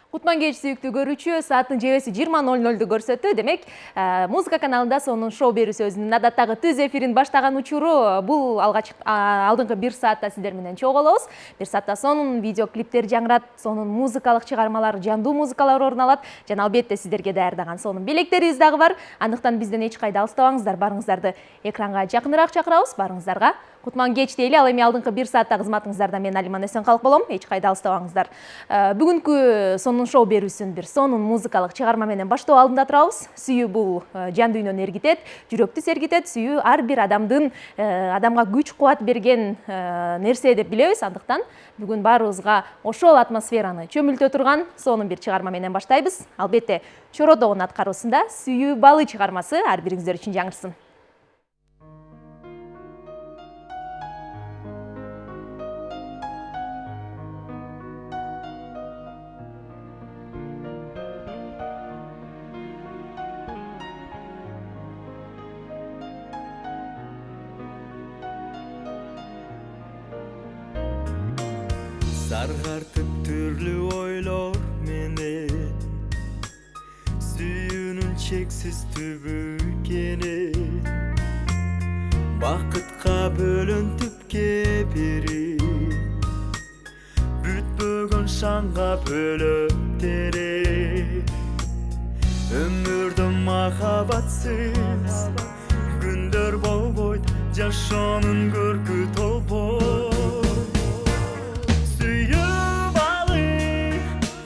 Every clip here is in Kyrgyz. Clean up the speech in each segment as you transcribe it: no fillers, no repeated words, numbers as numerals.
Кутман кеч сүйүктүү көрүүчү, сааттын жебеси 20:00 көрсөттү. Демек, музыка каналында сонун шоу берүүсү өзүнүн адаттагы түз эфирин баштаган учуру. Бул алдыңкы 1 саатта сиздер менен чогулобуз. 1 саатта сонун видео клиптер жаңырат, сонун музыкалык чыгармалар, жандуу музыкалар орун алат. Жана албетте сиздерге даярдаган сонун белектерибиз дагы бар. Андыктан бизден эч кайда алыстабаңыздар, барыңыздарды экранга жакыныраак чакырабыз. Барыңыздарга Кутман кеч дейли. Ал эми алдыңкы 1 саатта кызматыңыздарда мен Алиман Эсенкалык болом. Эч кайда алыстабаңыздар. Бүгүнкү сонун шоу берүүсүн бир сонун музыкалык чыгарма менен баштоо алдында турабыз. Сүйүү бул жан дүйнөнү эргитет, жүрөктү сергитет. Сүйүү ар бир адамга күч кубат берген нерсе деп билебиз. Андыктан бүгүн баарыбызга ошол атмосфераны чөмүлтө турган сонун бир чыгарма менен баштайбыз. Албетте Чородогун аткаруусунда Сүйүү балы чыгармасы ар бириңиздер үчүн жаңырсын. Sargartıp türlü oylor meni, sүйүүнүн чексиз түбү кени, бакытка бөлөнтүпке бери, бүтпөгөн шаңга бөлөп тери, өмүрдө махабатсыз күндөр болбойт, жашоонун көркү толбойт.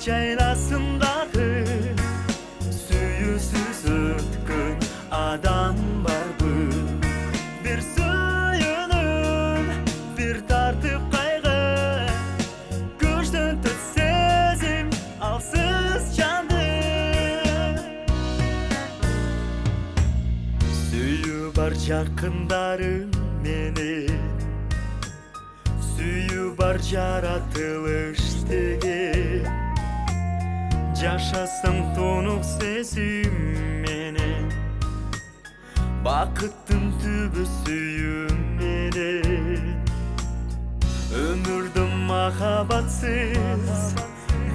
Çaynasındağı suyusuz ötkün adam var bu. Bir suyunun bir tartıp kaygı, güçten tut sezim alsız candı. Suyu var yakındarım meni, suyu var yaratılış degi. Жашасың тонук сезим менен, бакыттын түбү сүйүү менен. Өмүрдө махабатсыз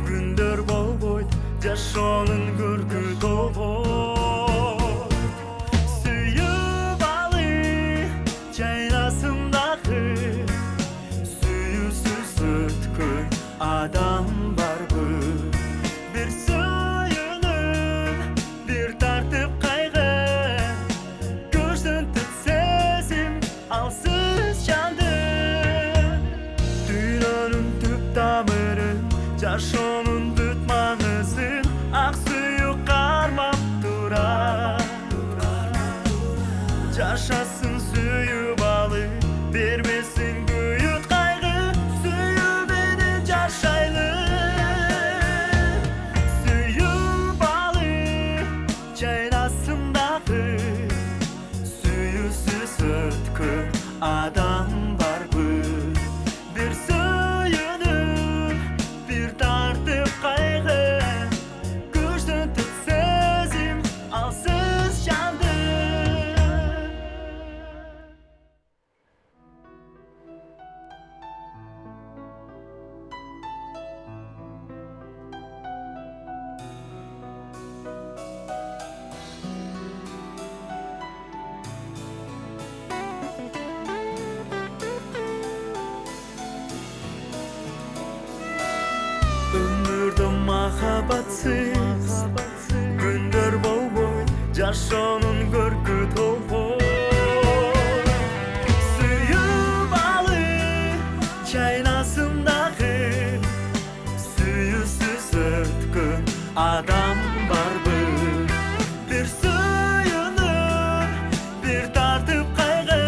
күндөр болбойт, жашоонун көркү толбойт. Сүйүү балы чайнасындагы, сүйүүсүз өткөн адам барбы. Bir suyunun bir tartıp kaygı, gözden tut sezim alsız candı. Dünyanın tüp tamırı, yaşonun tutmanısın, ak suyu karmap durar. Yaşasın suyu balı, vermesin büyük kaygı, suyu beni yaşaylı. Adam var bu. Bir suyunun bir tartıp kaygı, güçten tut sezim alsız candı. Ömürde mahabatsız gündür bolboy, yaşonun görkü tolboy. Suyuu balı çaynasındağı, suyusuz ötkün adam barby. Bir suyunun bir tartıp kaygı,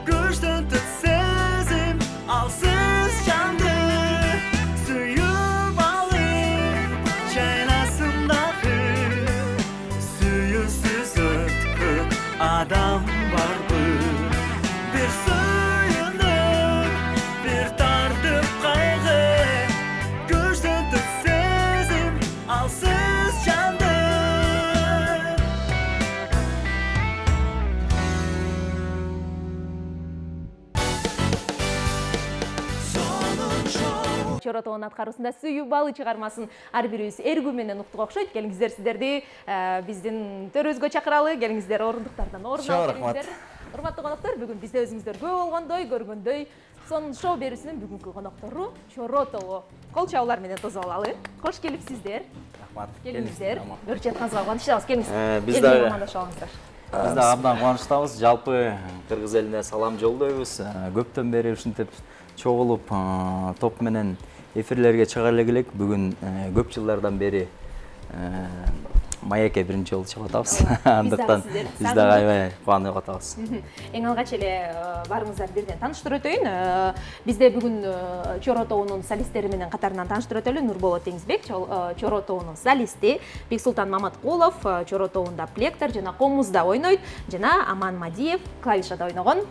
güçten tut sezim alsız candı. Adam var bu. Bir suyunun bir tartıp kaygı, güçten tut sezim alsız. Чоротоонун аткаруусунда Сүйүү балы чыгармасын ар бирибиз эргүү менен уктук окшойт. Келиңиздер, сиздерди биздин төрөбүзгө чакыралы. Келиңиздер, ордуктардан орун алып келиңиздер. Урматтуу коноктор, бүгүн бизде өзүңүздөр болгондой, көргөндөй сонун шоу берүүсүнүн бүгүнкү коноктору Чоротоо. Кол чабуулар менен тосуп алалы. Кош келипсиздер. Рахмат. Келиңиздер. Көрүп жатканыңызга кубанычтабыз. Келиңиз. Биз дагы амандашалыңыздар. Биз да абдан кубанычтабыз. Жалпы кыргыз элине салам жолдойбуз. Көптөн бери ушинтип чогулуп топ менен эфирлерге чыга элек. Бүгүн көп жылдардан бери маекке биринчи жолу чыгып атабыз. Андыктан биз дагы аябай кубанып атабыз. Эң алгач эле барыңыздар бирден тааныштырып өтөйүн. Бизде бүгүн Чоротоонун солисттери менен катарынан тааныштырып өтөлү. Нурболот Теңизбек, Чоротоонун солисти, Бексултан Маматкулов, Чоротоонда плектор жана комузда ойнойт, жана Аман Мадиев клавишада ойногон.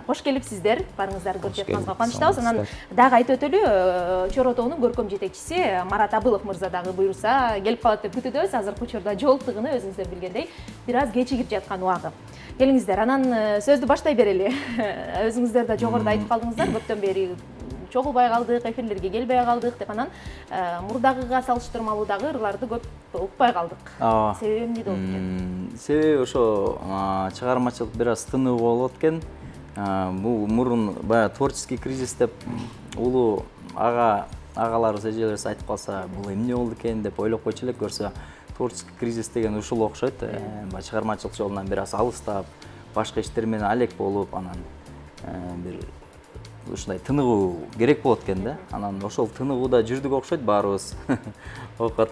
Кош келипсиздер. Барыңыздар көрүп жатканыңызга кубанычтабыз. Анан дагы айтып өтөлү, Чоротоонун көркөм жетекчиси Марат Абылов мырза дагы буйруса келип калат деп күтүбүз. Азыркы учурда жолтугуну өзүңүздөр билгендей бир аз кечигип жаткан убагы. Келиңиздер, анан сөздү баштай берели. Өзүңүздөр да жогоруда айтып калдыңыздар, көптөн бери чогулбай калдык, эфирлерге келбей калдык деп, анан мурдагыга салыштырмалуу дагы ырларды көп укпай калдык. Себеби эмне болуп экен? Себеби ошо чыгармачылык бир аз тынуу болуп экен. Бул мурун баягы творческий кризис деп улуу агаларыбыз, эжелерибиз айтып калса, бул эмне болду экен деп ойлоп койчу элек. Көрсө творческий кризис деген ушул окшойт. Чыгармачылык жолунан бир аз алыстап, башка иштер менен алек болуп, анан бир ушундай тыныгуу керек болот экен да. Анан ошол тыныгууда жүрдүк окшойт баарыбыз. Окот.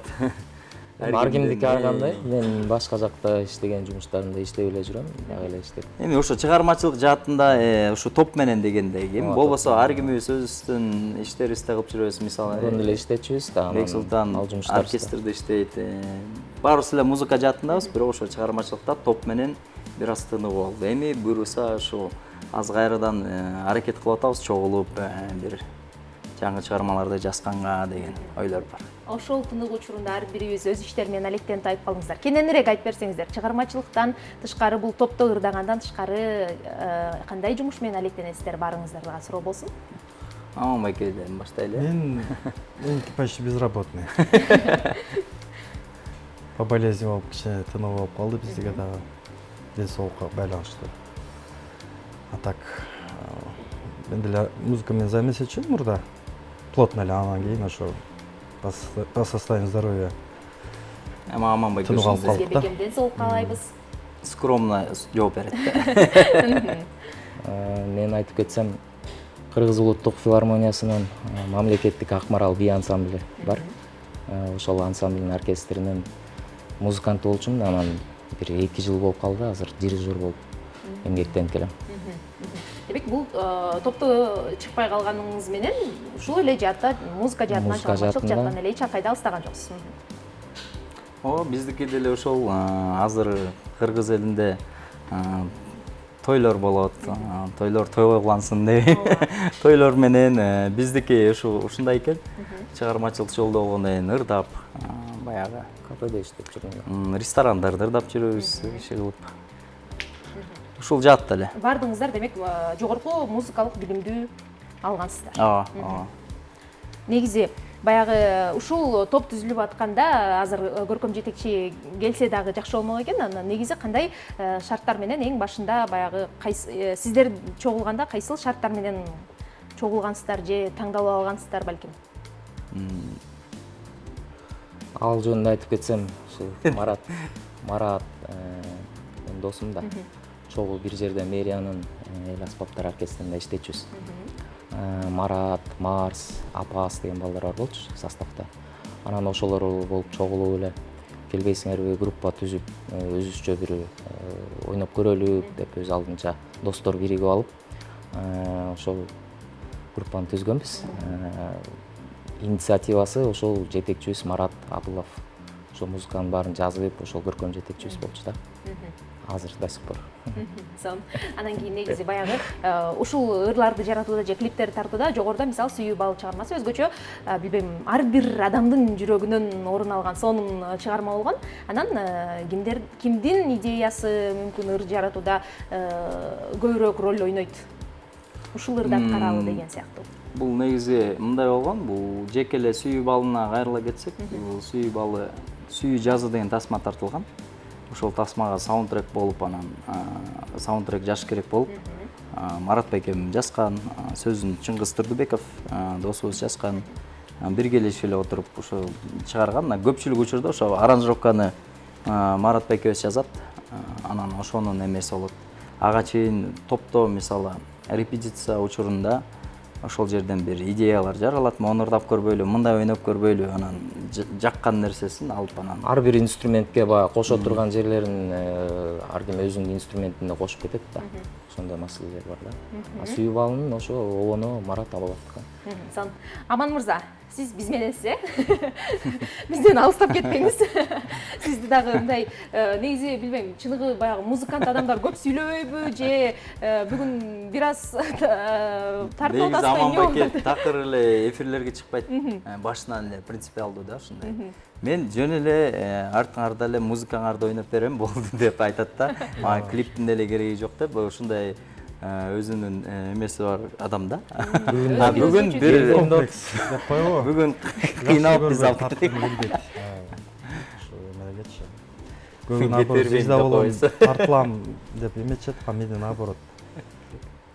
Ар кимдики ар кандай. Мен башка жакта иштеген жумуштарымда иштеп эле жүрөм, дагы эле иштеп. Эми ошо чыгармачылык жаатында ушу топ менен дегендей, эми болбосо ар кимибиз өзүбүздүн иштерибизди кылып жүрөбүз. Мисалы, Мурун эле иштечүбүз да. Бексултан оркестрде иштейт. Баарыбыз эле музыка жаатындабыз, бирок ошо чыгармачылыкта топ менен бир аз тынуу болду. Эми буйруса ушул аз кайрадан аракет кылып атабыз, чогулуп бир жаңы чыгармаларды жазганга деген ойлор бар. Ошол тыныгуу учурунда ар бирибиз өз иштери менен алектенип айтып калдыңыздар. Кененирээк айтып берсеңиздер, чыгармачылыктан тышкары, бул топто ырдагандан тышкары кандай жумуш менен алектенесиздер, барыңыздарга суроо болсун. Аман байкеден баштайлы. Мен почти безработный. По болезни болуп кичине тынуу болуп калды биздике дагы, ден соолукка байланыштуу. А так мен деле музыка менен займатся этчүмүн мурда. Плотно эле, анан кийин ошо по состоянию здоровья Аман байке Сизге бекем ден соолук каалайбыз. скромно жооп берет. Мен айтып кетсем, Кыргыз улуттук филармониясынын мамлекеттик Акмарал би ансамблі бар. Ошол ансамблдин оркестринин музыканты болчумун. Анан бир 2 жыл болуп калды, азыр дирижер болуп эмгектенип келем. Демек, бул топто чыкпай калганыңыз менен ушул эле жаатта музыка жаатынан чыгармачылык жааттан эле эч кайда алыстаган жоксуз. Биздики деле ошол азыр кыргыз элинде тойлор болот, тойлор тойго кылансын деп. Тойлор менен биздики ушундай экен. Чыгармачылык жолдо болгондон кийин ырдап, баягы Кафеде иштеп жүрөм. Ресторандарда ырдап жүрөбүз, иши кылып. Ушул жаатта эле. Бардыңыздар, демек, жогорку музыкалык билимдүү алгансыздар. Негизи баягы ушул топ түзүлүп атканда, азыр көркөм жетекчи келсе дагы жакшы болмок экен. Анан негизи кандай шарттар менен эң башында баягы сиздер чогулганда кайсыл шарттар менен чогулгансыздар же таңдалып алгансыздар балким? Ал жөнүндө айтып кетсем, ушул Марат менин досум да. Чогуу бир жерде мэриянын эл аспаптар оркестринде иштечүбүз. Марат, Марс, Апас деген балдар бар болчу составда. Анан ошолор болуп чогулуп эле келбейсиңерби группа түзүп, өзүбүзчө бир ойноп көрөлү деп өз алдынча достор биригип алып, ошол группаны түзгөнбүз. Инициативасы ошол жетекчибиз Марат Абылов. Ошол музыканын баарын жазып, ошол көркөм жетекчибиз болчу да. Азыр до сих пор. Анан кийин негизи баягы ушул ырларды жаратууда же клиптерди тартууда жогоруда мисалы Сүйүү балы чыгармасы өзгөчө билбейм, ар бир адамдын жүрөгүнөн орун алган сонун чыгарма болгон. Анан кимдин идеясы мүмкүн ыр жаратууда көбүрөөк роль ойнойт? Ушул ырды аткаралы деген сыяктуу. Бул негизи мындай болгон, бул жеке эле сүйүү балына кайрыла кетсек, бул сүйүү балы сүйүү жазы деген тасма тартылган. Ошол тасмага саундтрек болуп, анан саундтрек жаш керек болуп, Марат байкем жазган, сөзүн Чыңгыз Турдубеков досубуз жазган. Биргелешип эле отуруп ошо чыгарган. Көпчүлүк учурда ошо аранжировканы Марат байкебиз жазат. Анан ошонун эмеси болот. Ага чейин топто мисалы репетиция учурунда ошол жерден бир идеялар жаралат. Монурдап көрбөйлү, мындай ойноп көрбөйлү, анан жаккан нерсесин алып анан ар бир инструментке баягы кошо турган жерлерин ар ким өзүнүн инструментине кошуп кетет да. Ошондой маселелер бар да. Сүйүү балынын ошо обону Марат Абаловдуку. Аман мырза, сиз биз мененсиз, бизден алыстап кетпеңиз. Сизди дагы мындай негизи билбейм, чыныгы баягы музыкант адамдар көп сүйлөбөйбү же бүгүн бир аз тартып атасызбы? Аман байке такыр эле эфирлерге чыкпайт. Башынан эле принципиалдуу да ушундай. Мен жөн эле артыңарда эле музыкаңарды ойноп берем болду деп айтат да. Мага клиптин деле кереги жок деп ушундай өзүнүн эмеси бар адам да. Бүгүн бир деп койбо. бүгүн кыйналып биз алып Көбүн наоборот жизда болом, тартылам деп эметишет, а мен наоборот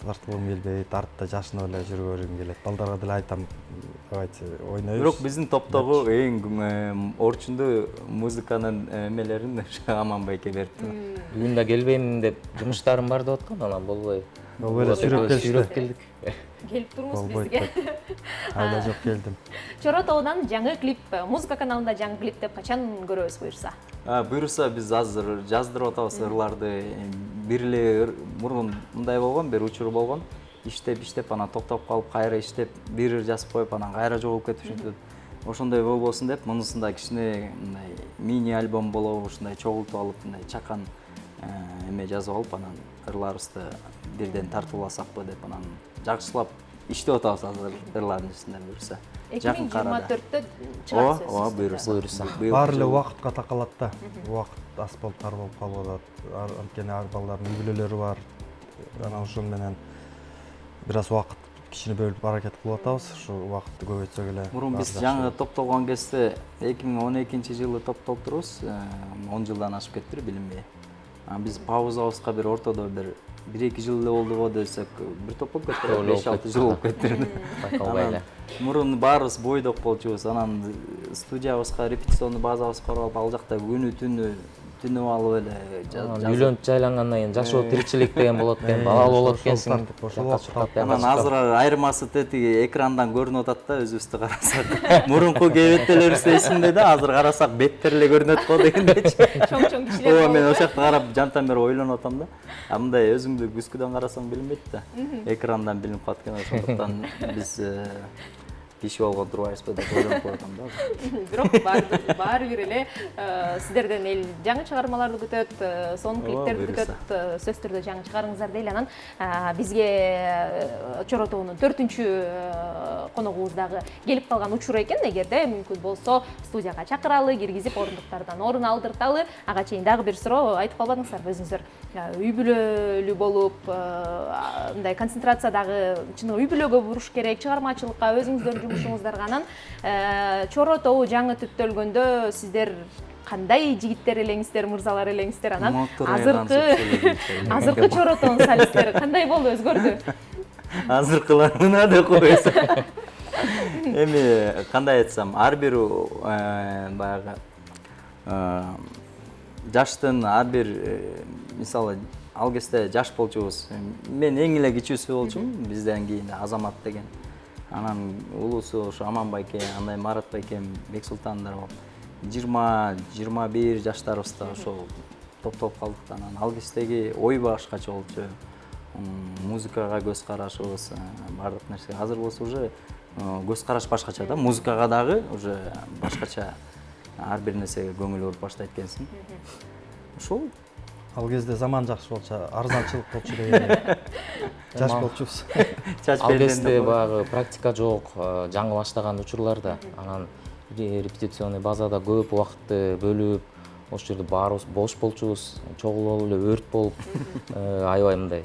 тартылгым келбейт, артта жашынып эле жүрө бергим келет. Балдарга деле айтам, давайте ойнойбуз. Бирок биздин топтогу эң орчундуу музыканын эмелерин Аман байке берипти. Бүгүн да келбейм деп жумуштарым бар деп аткан, анан болбой. Болбой эле сүрөп келдик. Келип турмуз Болбойт бизге. деп. Айла жок келдим. Чоро тобунан жаңы клип, музыка каналында жаңы клип деп качан көрөбүз буюрса? Буюрса биз азыр жаздырып атабыз ырларды. Бир эле мурун мындай болгон, бир учур болгон. Иштеп анан токтоп калып, кайра иштеп, бир жазып коюп, анан кайра жоголуп кетип ушинтип. Ошондой болбосун деп, мунусунда кичине мындай мини альбом болобу, ушундай чогултуп алып, мындай чакан эме жазып алып, анан ырларыбызды бирден тартууласакпы деп, анан жакшылап иштеп атабыз азыр ырлардын үстүндө буюрса. 2024-тө чыгат сөзсүз. Ооба, буюрса. Баары эле убакытка такалат да. Убакыт аз болуп тар болуп калып атат. Анткени ар балдардын үй бүлөлөрү бар. Анан ошон менен бир аз убакыт кичине бөлүп аракет кылып атабыз. Ушу убакытты көбөйтсөк эле. Мурун биз жаңы топтолгон кезде 2012-жылы топтолуп турбуз. 10 жылдан ашып кетти, билинбей. Биз паузабызга бир ортодо бир 1-2 жыл эле болду го десек, бир топ болуп кетти, 5-6 жыл болуп кетти. Байкалбай эле. Мурун баарыбыз бойдок болчубуз. Анан студиябызга, репетиционный базабызга барып, ал жакта күнү түнү түнүп алып эле Үйлөнүп жайлангандан кийин жашоо тиричилик деген болот экен, балалуу болот экенсиң. Анан азыр айырмасы тетиги экрандан көрүнүп атат да, өзүбүздү карасак. Мурунку кебеттерибиз эсимде да, азыр карасак беттер эле көрүнөт го дегендечи. Чоң кишилер. Ооба, мен ошол жакта карап жантан бери ойлонуп атам да. Мындай өзүңдү күзгүдөн карасаң билинбейт да. Экрандан билинип калат экен, ошондуктан биз киши болгон турбайбызбы деп ойлонуп атам да. Бирок баары бир эле сиздерден эл жаңы чыгармаларды күтөт, сонун клиптерди күтөт, сөзсүз түрдө жаңы чыгарыңыздар дейли. Анан бизге Чоро тобунун 4-чү коногубуз дагы келип калган учур экен. Эгерде мүмкүн болсо студияга чакыралы, киргизип орундуктардан орун алдырталы. Ага чейин дагы бир суроо айтып калбадыңыздарбы өзүңүздөр? Үй бүлөлүү болуп, мындай концентрациядагы чыныгы үй бүлөгө буруш керек, чыгармачылыкка, өзүңүздөрдүн жумушуңуздарга. Анан Чоро тобу жаңы түптөлгөндө сиздер кандай жигиттер элеңиздер, мырзалар элеңиздер? Анан азыркы Чоро тобунун солисттери кандай болду, өзгөрдү? Азыркылар мына деп койсо. Эми кандай айтсам, ар бир баягы жаштын ар бир мисалы ал кезде жаш болчубуз. Мен эң эле кичүүсү болчумун, бизден кийин Азамат деген. Анан улуусу ошо Аман байке, андай Марат байкем, Бексултандар болуп 20-21 жаштарыбызда ошо топтолуп калдык. Анан ал кездеги ой башкача болчу. Музыкага көз карашыбыз, бардык нерсе. Азыр болсо уже көз караш башкача да, музыкага дагы уже башкача ар бир нерсеге көңүл буруп баштайт экенсиң. Ошол Ал кезде заман жакшы болчу, арзанчылык болчу деген. Жаш болчубуз. Ал кезде баягы практика жок, жаңы баштаган учурларда. Анан репетиционный базада көп убакытты бөлүп, ошол жерде баарыбыз бош болчубуз, чогулуп эле өрт болуп, аябай мындай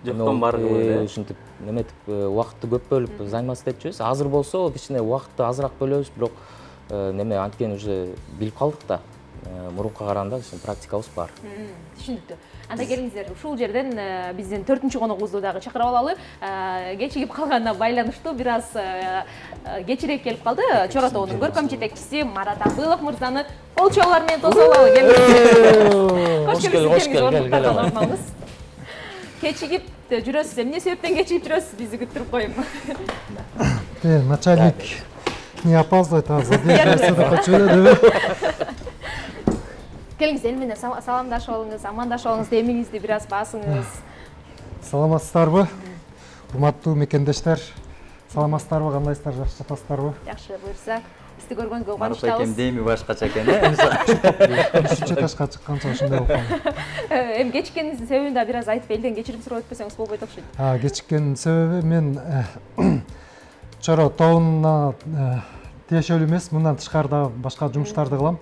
жоктон бар кылып ушинтип неметип убакытты көп бөлүп заниматься этип жүрбүз. Азыр болсо кичине убакытты азыраак бөлөбүз, бирок неме анткени уже билип калдык да. Мурунка караганда практикабыз бар. Түшүнүктүү. Анда келиңиздер, ушул жерден биздин 4-чү коногубузду дагы чакырып алалы. Кечигип калганына байланыштуу бир аз кечирээк келип калды. Чора тобунун көркөм жетекчиси Марат Абылов мырзаны кол чабуулар менен тосуп алалы. Кош келиңиз. Кечигип жүрөсүз. Эмне себептен кечигип жүрөсүз? Бизди күттүрүп коюп. Начальник не опаздывает, а задерживается, Келиңиз, эл менен саламдашып алыңыз, амандашып алыңыз, демиңизди бир аз басыңыз. Саламатсыздарбы? Урматтуу мекендештер, саламатсыздарбы, кандайсыздар, жакшы жатасыздарбы? Жакшы, буюрса. Сизди көргөнгө Марат кубанычтабыз. экем дейми башкача экен, Үшүнчү этажга чыкканча ошондой болуп калды. Эми кечиккениңиздин себебин да бир аз айтып элден кечирим сурап өтпөсөңүз болбойт окшойт. Кечиккендин себеби мен Чора тобуна тиешелүү эмес, мындан тышкарыда башка жумуштарды кылам.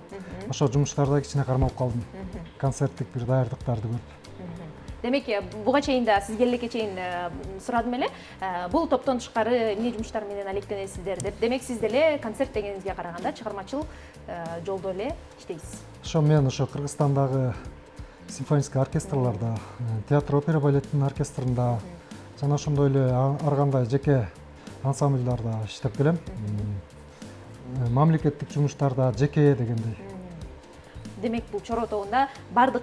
Ошо жумуштарда кичине кармалып калдым. Концерттик бир даярдыктарды көрүп. Демек, буга чейин да сизге элекке чейин сурадым эле. Бул топтон тышкары эмне жумуштар менен алектенесиздер деп. Демек, сиз деле концерт дегениңизге караганда чыгармачыл жолдо эле иштейсиз. Ошо мен ошо Кыргызстандагы симфонический оркестрларда, театр опера балеттин оркестринда жана ошондой эле ар кандай жеке ансамбльдарда иштеп келем. Мамлекеттик жумуштарда жеке дегендей. Демек, бул Чора тобунда бардык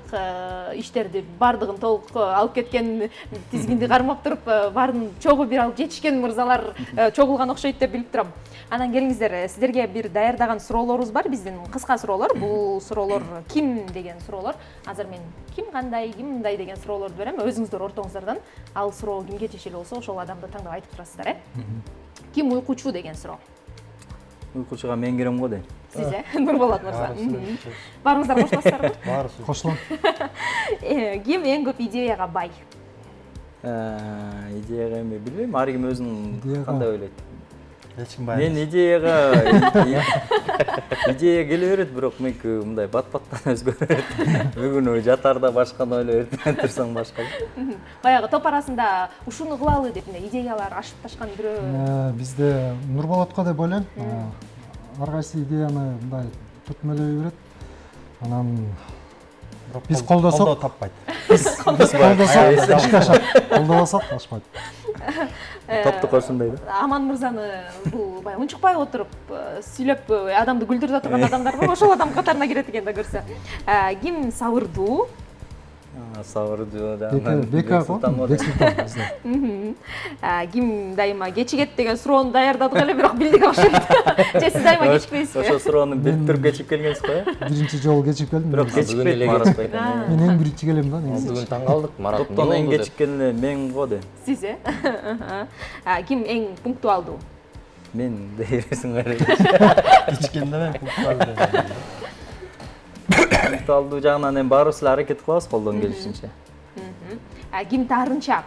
иштерди, бардыгын толук алып кеткен, тизгинди кармап туруп, баарын чогуу бир алып жетишкен мырзалар чогулган окшойт деп билип турам. Анан келиңиздер, сиздерге бир даярдаган суроолорубуз бар, биздин кыска суроолор. Бул суроолор ким деген суроолор. Азыр мен ким кандай, ким мындай деген суроолорду берем. Өзүңүздөр ортоңуздардан ал суроо кимге тиешелүү болсо, ошол адамды таңдап айтып турасыздар, Ким уйкучу деген суроо. Уйкучуга мен кирем го дейм. Сиз, Нурболот мырза. Баарыңыздар коштурасыздарбы? Баарысы. Кошулам. Ким эң көп идеяга бай? Идеяга эми билбейм, ар ким өзүнүн кандай ойлойт. Эч ким бай Мен эмес. идея келе берет, бирок меники мындай бат-баттан өзгөрөт. Бүгүн жатарда башканы ойлоп турсаң башка. Баягы топ арасында ушуну кылалы деп идеялар ашып ташкан бирөө. Бизде Нурболотко деп ойлойм. Ар кайсы идеяны мындай түртмөлөй берет. Анан биз колдосок, таппайт. биз колдосок ишке ашат. Колдобосок ашпайт. Топту корсундой да. Аман мырзаны бул баягы унчукпай отуруп, сүйлөп адамды күлдүрүп турган адамдар бар, ошол адам катарына кирет экен да көрсө. Ким сабырдуу? Сабырдуу да. Бека го, Бексултан bizde. Ким дайыма кечигет деген суроону даярдадык эле, бирок билдик окшойт. Же сиз дайыма кечикпейсизби? Ошо суроону билип туруп кечип келгенсиз го, Биринчи жолу кечип келдим. Бирок кечикпейт Марат экен. Мен эң биринчи келем да негизи. Бүгүн таң калдык, Марат. Топтон эң кечиккени мен го дейм. Сиз, Ким эң пунктуалдуу? Мен дейбесиң кайра. Кичкенде мен Пунктуалдуу жагынан эми баарыбыз эле аракет кылабыз колдон келишинче. Ким таарынчаак?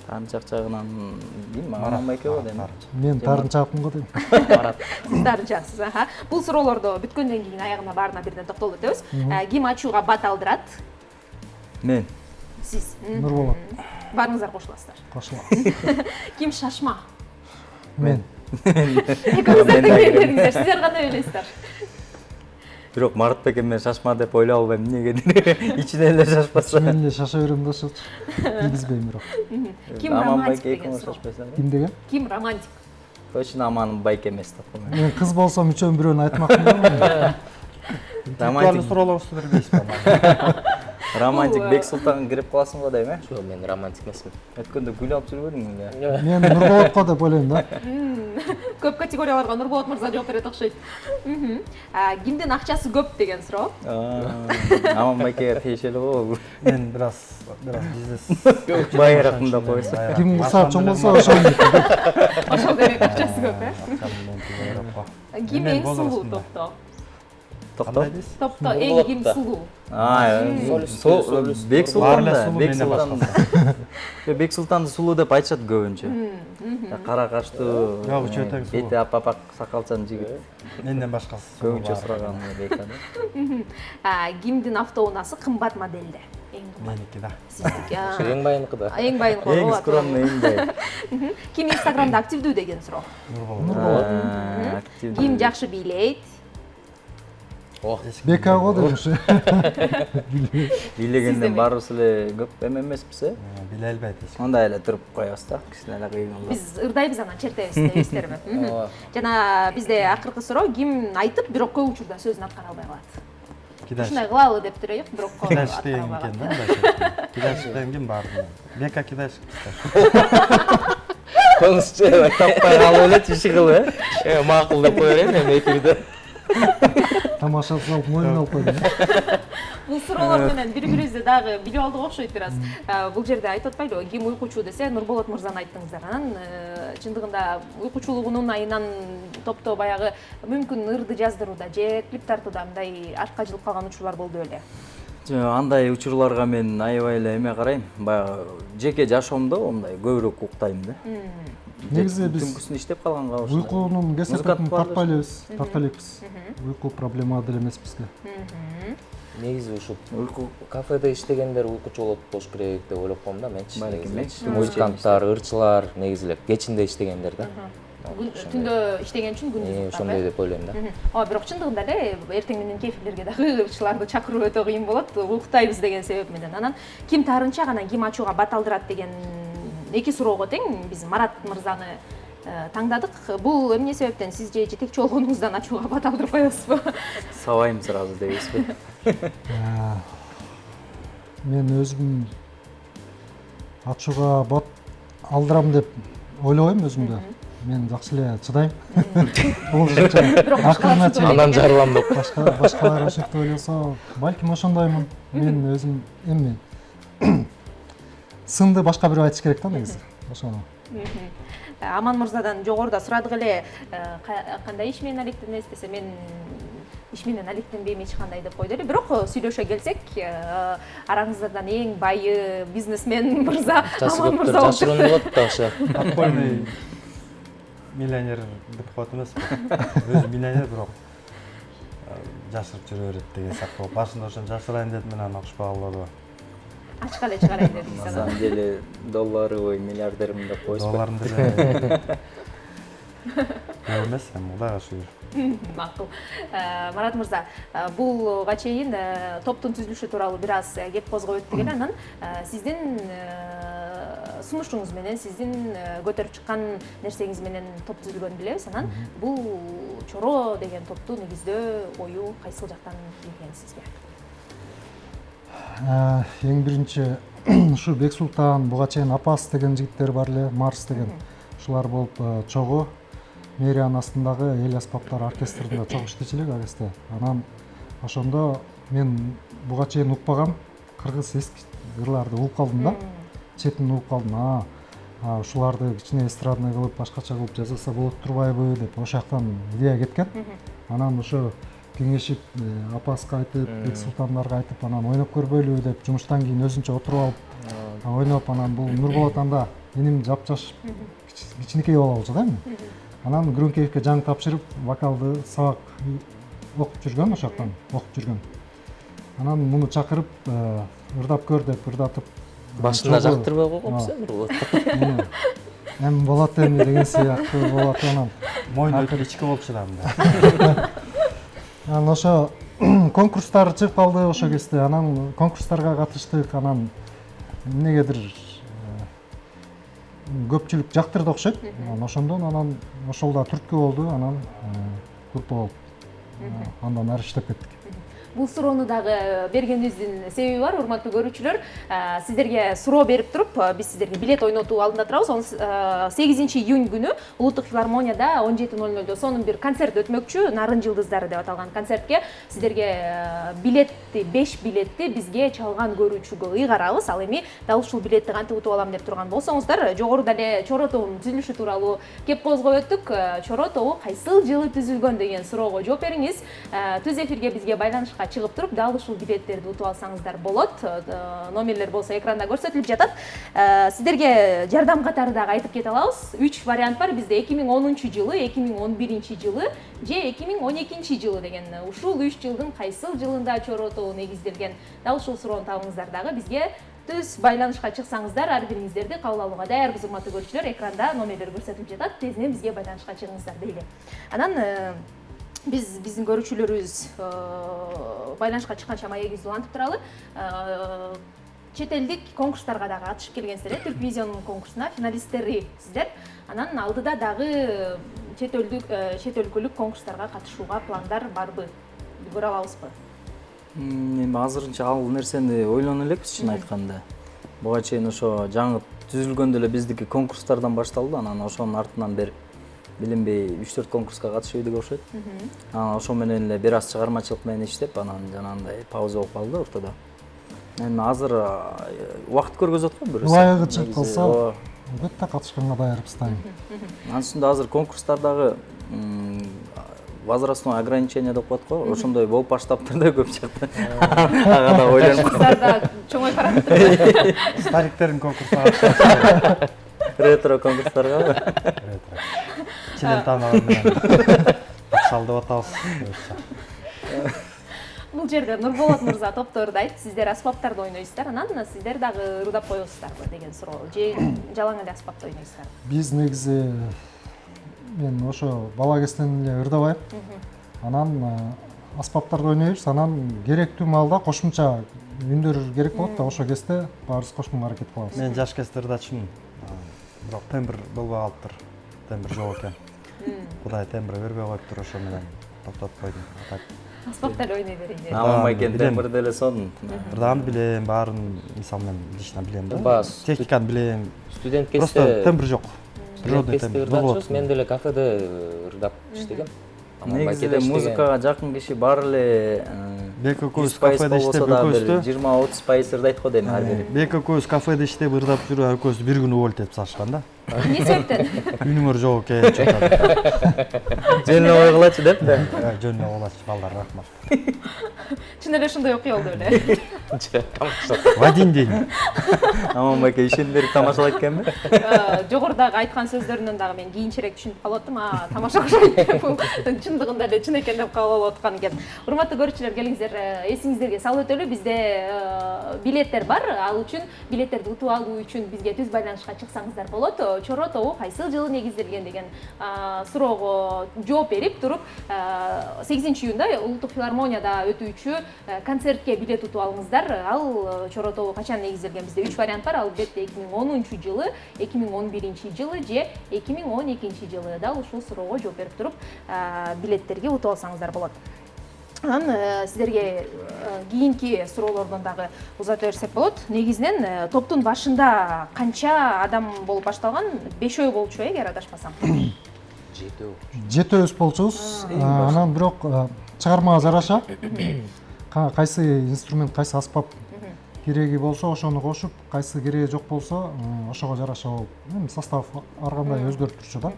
Таарынчак жагынан билбейм, Аман байке го дейм. Мен таарынчаакмын го дейм. Марат. Сиз таарынчаксыз. Бул суроолорду бүткөндөн кийин аягына баарына бирден токтолуп өтөбүз. Ким ачууга бат алдырат? Мен. Сиз. Нурболот. Баарыңыздар кошуласыздар. Кошулам. Ким шашма? Мен. Экөөңүздөр тең келдиңиздер. Сиздер кандай ойлойсуздар? Бирок Марат беке мен шашма деп ойлоп албайм, эмнеге ичине эле шашпаса. Мен эле шаша берем да ошочу. Кийгизбейм бирок. Ким романтик деген суроо? Ким деген? Ким романтик? Точно Аман байке эмес деп коем. Мен кыз болсом үчөөнүн бирөөнү айтмакмын да. Романтик суроолорубузду бербейсизби? Романтик Бексултанга кирип каласың го дейм, Жок, мен романтик эмесмин. Өткөндө гүл алып жүрбөдүңбү эле? Мен Нурболотко деп ойлойм да. Көп категорияларга Нурболот мырза жооп берет окшойт. Кимдин акчасы көп деген суроо? Аман байкеге тиешелүү го. Мен бир аз бизнес Байыраак мындай койсо. Ким кыса чоң болсо ошол. Ошол демек акчасы көп, Ким эң сулуу топто? Токтоо. Топто эң ким сулуу? Бексултанды сулуу деп айтышат көбүнчө. Кара каштуу, Жок, үчөө тең сулуу. бети апапак сакалчан жигит. Менден башкасы. Көбүнчө сураган Бека. Кимдин автоунаасы кымбат моделде? Эң кымбат. Меники да. Сиздики. Эң байыныкы да. Эң байын Эң скромный, эң бай. Ким Инстаграмда активдүү деген суроо. Активдүү. Ким жакшы бийлейт? Бека го демекши. Бийлегенден барыбыз эле көп эмеспиз, э? Биле албайт эч. Андай эле туруп коебуз да, кичине эле кыйын болот. Биз ырдайбыз анан чертебиз дейсиздерби? Жана бизде акыркы суроо ким айтып, бирок көп учурда сөзүн аткара албай калат. Кидаш. Ушундай кылалы деп турайык, бирок Кидаш аткара деген албай экен калат. да мындай. Кидаш деген ким бар? Бека кидаш. Конусчу таппай калып эле иши кылып, макул деп кое берейин эми эфирде. Тамаша салып мойнуна алып койдум. Бул суроолор менен бири-бирибизди дагы билип алдык окшойт бир аз. Бул жерде айтып атпайлыбы, ким уйкучу десе, Нурболот мырзаны айттыңыздар. Анан чындыгында уйкучулугунун айынан топто баягы мүмкүн ырды жаздырууда же клип тартууда мындай артка жылып калган учурлар болду беле. Андай учурларга мен аябай эле эме карайм. Баягы жеке жашоомдо мындай көбүрөөк уктайм да. Негизи биз түнкүсүн иштеп калганга ушундай. уйкунун кесепетин Музыкант тартпай элебиз, тарта элекпиз. Уйку проблема деле эмес бизге. Негизи ушул кафеде иштегендер уйкучу болот болуш керек деп ойлоп коем да менчи. Менчи. Музыканттар, ырчылар негизи эле кечинде иштегендер да. Түндө иштеген үчүн күндүз Ошондой деп ойлойм да. Бирок чындыгында эле эртең менен кефирлерге дагы ырчыларды чакыруу өтө кыйын болот, уктайбыз деген себеп менен. Анан ким таарынча анан ким ачууга бат алдырат деген эки суроого тең биз Марат мырзаны таңдадык. Бул эмне себептен сиз же жетекчи болгонуңуздан ачууга бат алдырып коесузбу? Сабайм сразу дейсизби? Мен өзүм ачууга бат алдырам деп ойлобойм өзүмдү. Мен жакшы эле чыдайм. Акырына Анан жарылам деп. башкалар ошентип ойлосо, балким ошондоймун. Мен өзүм эми сынды башка бирөө айтыш керек да негизи. Ошону. Аман мырзадан жогоруда сурадык эле, кандай иш менен алектенесиз десе, мен иш менен алектенбейм эч кандай деп койду эле. Бирок сүйлөшө келсек, араңыздан эң байы бизнесмен мырза Аман мырза болуп Жашыруун болот да ошо. Подпольный миллионер деп коет эмеспи? Өзү миллионер бирок жашырып жүрө берет деген сыяктуу. Башында ошон жашырайын дедим, мен аны окушпай калды. ачка эле чыгарайын дедиңиз На анан. самом деле долларыбы миллиардермин деп коесузбу? Долларым деле эмес, эми Кудайга шүгүр. Макул. Марат мырза, булга чейин топтун түзүлүшү тууралуу бир аз кеп козгоп өттүк эле. Анан сиздин сунушуңуз менен, сиздин көтөрүп чыккан нерсеңиз менен топ түзүлгөнүн билебиз. Анан бул Чоро деген топту негиздөө ою кайсыл жактан келген сизге? Эң биринчи ушу Бексултан, буга чейин Апас деген жигиттер бар эле, Марс деген. Ушулар болуп чогуу мэриянын астындагы эл аспаптар оркестринде чогуу иштечү элек ал кезде. Анан ошондо мен буга чейин укпагам кыргыз эски ырларды угуп калдым да. Четин угуп калдым. Ушуларды кичине эстрадный кылып, башкача кылып жасаса болот турбайбы деп ошол жактан идея кеткен. Анан ошо кеңешип Апаска айтып, Бексултандарга айтып, анан ойноп көрбөйлүбү деп жумуштан кийин өзүнчө отуруп алып ойноп, анан бул Нурболот анда иним жапжаш кичинекей боло болчу да эми. Анан Грункеевке жаңы тапшырып, вокалды сабак окуп жүргөн, ошол жактан окуп жүргөн. Анан муну чакырып, ырдап көр деп ырдатып, Башында жактырбай койгонбуз болот. Эми болот эми деген сыяктуу болот анан. Мойну өтүп ички болчу да мында. Анан ошо конкурстар чыгып калды ошол кезде. Анан конкурстарга катыштык, анан эмнегедир көпчүлүк жактырды окшойт. Ошондон анан ошол да түрткү болду, анан группа болуп андан ары иштеп кеттик. Бул суроону дагы бергенибиздин себеби бар, урматтуу көрүүчүлөр. Сиздерге суроо берип туруп, биз сиздерге билет ойнотуу алдында турабыз. 8 июнь күнү Улуттук филармонияда 17:00 сонун бир концерт өтмөкчү. Нарын жылдыздары деп аталган концертке сиздерге билетти, 5 билетти бизге чалган көрүүчүгө ыйгарабыз. Ал эми дал ушул билетти кантип утуп алам деп турган болсоңуздар, жогоруда эле Чоро тобунун түзүлүшү тууралуу кеп козгоп өттүк. Чоро тобу кайсыл жылы түзүлгөн деген суроого жооп бериңиз. Түз эфирге бизге байланышка байланышка чыгып туруп дал ушул билеттерди утуп алсаңыздар болот. Номерлер болсо экранда көрсөтүлүп жатат. Сиздерге жардам катары дагы айтып кете алабыз. 3 вариант бар бизде: 2010-жылы, 2011-жылы же 2012-жылы деген. Ушул 3 жылдын кайсыл жылында Чоро тобу негизделген? Дал ушул суроону табыңыздар дагы бизге. Түз байланышка чыксаңыздар, ар бириңиздерди кабыл алууга даярбыз, урматтуу көрүүчүлөр. Экранда номерлер көрсөтүлүп жатат. Тезинен бизге байланышка чыгыңыздар дейли. Анан биздин көрүүчүлөрүбүз байланышка чыкканча маегибизди улантып туралы. Чет элдик конкурстарга дагы катышып келгенсиздер, Түрквизионун конкурсуна финалисттери сиздер. Анан алдыда дагы чет өлкөлүк конкурстарга катышууга пландар барбы? Көрө алабызбы? Эми азырынча ал нерсени ойлоно элекпиз, чын айтканда. Буга чейин ошо жаңы түзүлгөндө эле биздики конкурстардан башталды, анан ошонун артынан бери билинбей 3-4 конкурска катышып идик окшойт. Анан ошо менен эле бир аз чыгармачылык менен иштеп, анан жанагындай пауза болуп калды ортодо. Эми азыр убакыт көргөзөт го бир. Ылайыгы чыгып калса, албетте катышканга даярбыз дайым. Анын үстүндө азыр конкурстардагы возрастной ограничение деп коет го, ошондой болуп баштаптыр да көп жакта. Ага да ойлонуп Кыздарда чоңой карап турбайбы? Стариктердин конкурсуна катышат. ретро конкурстаргабы? Челентано менен катышалы деп атабыз. Бул жерде Нурболот мырза топторду айтып, сиздер аспаптарды ойнойсуздар, анан сиздер дагы ырдап коесуздарбы деген суроо. Же жалаң эле аспапты ойнойсуздарбы? Биз негизи мен ошо бала кезинен эле ырдабайм. Анан аспаптарды ойнойбуз, анан керектүү маалда кошумча үндөр керек болот да, ошо кезде баарыбыз кошумга аракет кылабыз. Мен жаш кезде ырдачумун. Бирок тембр болбой калыптыр. Тембр жок экен. Кудай тембр бербей коюптур, ошо менен токтотуп койдум. Аспапта эле ойной берейин деп. Аманбай экен тембрди эле сонун. Ырдаган билем, баарын мисалы мен лично билем да. Баа, Техниканы билем. студент Просто кезде тембр жок. Природный кезде тембр. ырдачубуз, мен деле кафеде ырдап иштегем. Негизи эле музыкага жакын киши баары эле Бек экөөбүз кафеде иштеп экөөбүз 20-30% ырдайт го дейм ар бири. Бек экөөбүз кафеде иштеп ырдап жүрүп, экөөбүз бир күн увольтеп салышкан да. Эмне себептен? Үнүңөр жок экен, Жөн эле ой кылачы деп да. жөн эле болочу, балдар, рахмат. Чын эле ушундай окуя болду беле. В один день. Аманбай эке ишин берип тамашалайт экенби? Жогорудагы айткан сөздөрүнөн дагы мен кийинчерээк түшүнүп калып аттым. Тамаша окшойт. Бул чындыгында эле чын экен деп кабыл алып аткан экен. Урматтуу көрүүчүлөр, келиңиздер, эсиңиздерге салып өтөлү. Бизде билеттер бар. Ал үчүн билеттерди утуп алуу үчүн бизге түз байланышка чыксаңыздар болот. Чоро тобу кайсыл жылы негизделген деген суроого жооп берип туруп 8-июнда Улуттук филармонияда өтүүчү концертке билет утуп алыңыздар. Ал Чоро тобу качан негизделген? Бизде 3 вариант бар. Албетте 2010-жылы, 2011-жылы же 2012-жылы. Дал ушул суроого жооп берип туруп билеттерге утуп алсаңыздар болот. Анан сиздерге кийинки суроолордон дагы узата берсек болот. Негизинен топтун башында канча адам болуп башталган? 5 болчу, эгер адашпасам. 7 болчубуз. Анан бирок чыгармага жараша кайсы инструмент, кайсы аспап кереги болсо ошону кошуп, кайсы кереги жок болсо ошого жараша болуп. Состав ар кандай өзгөрүп турчу да.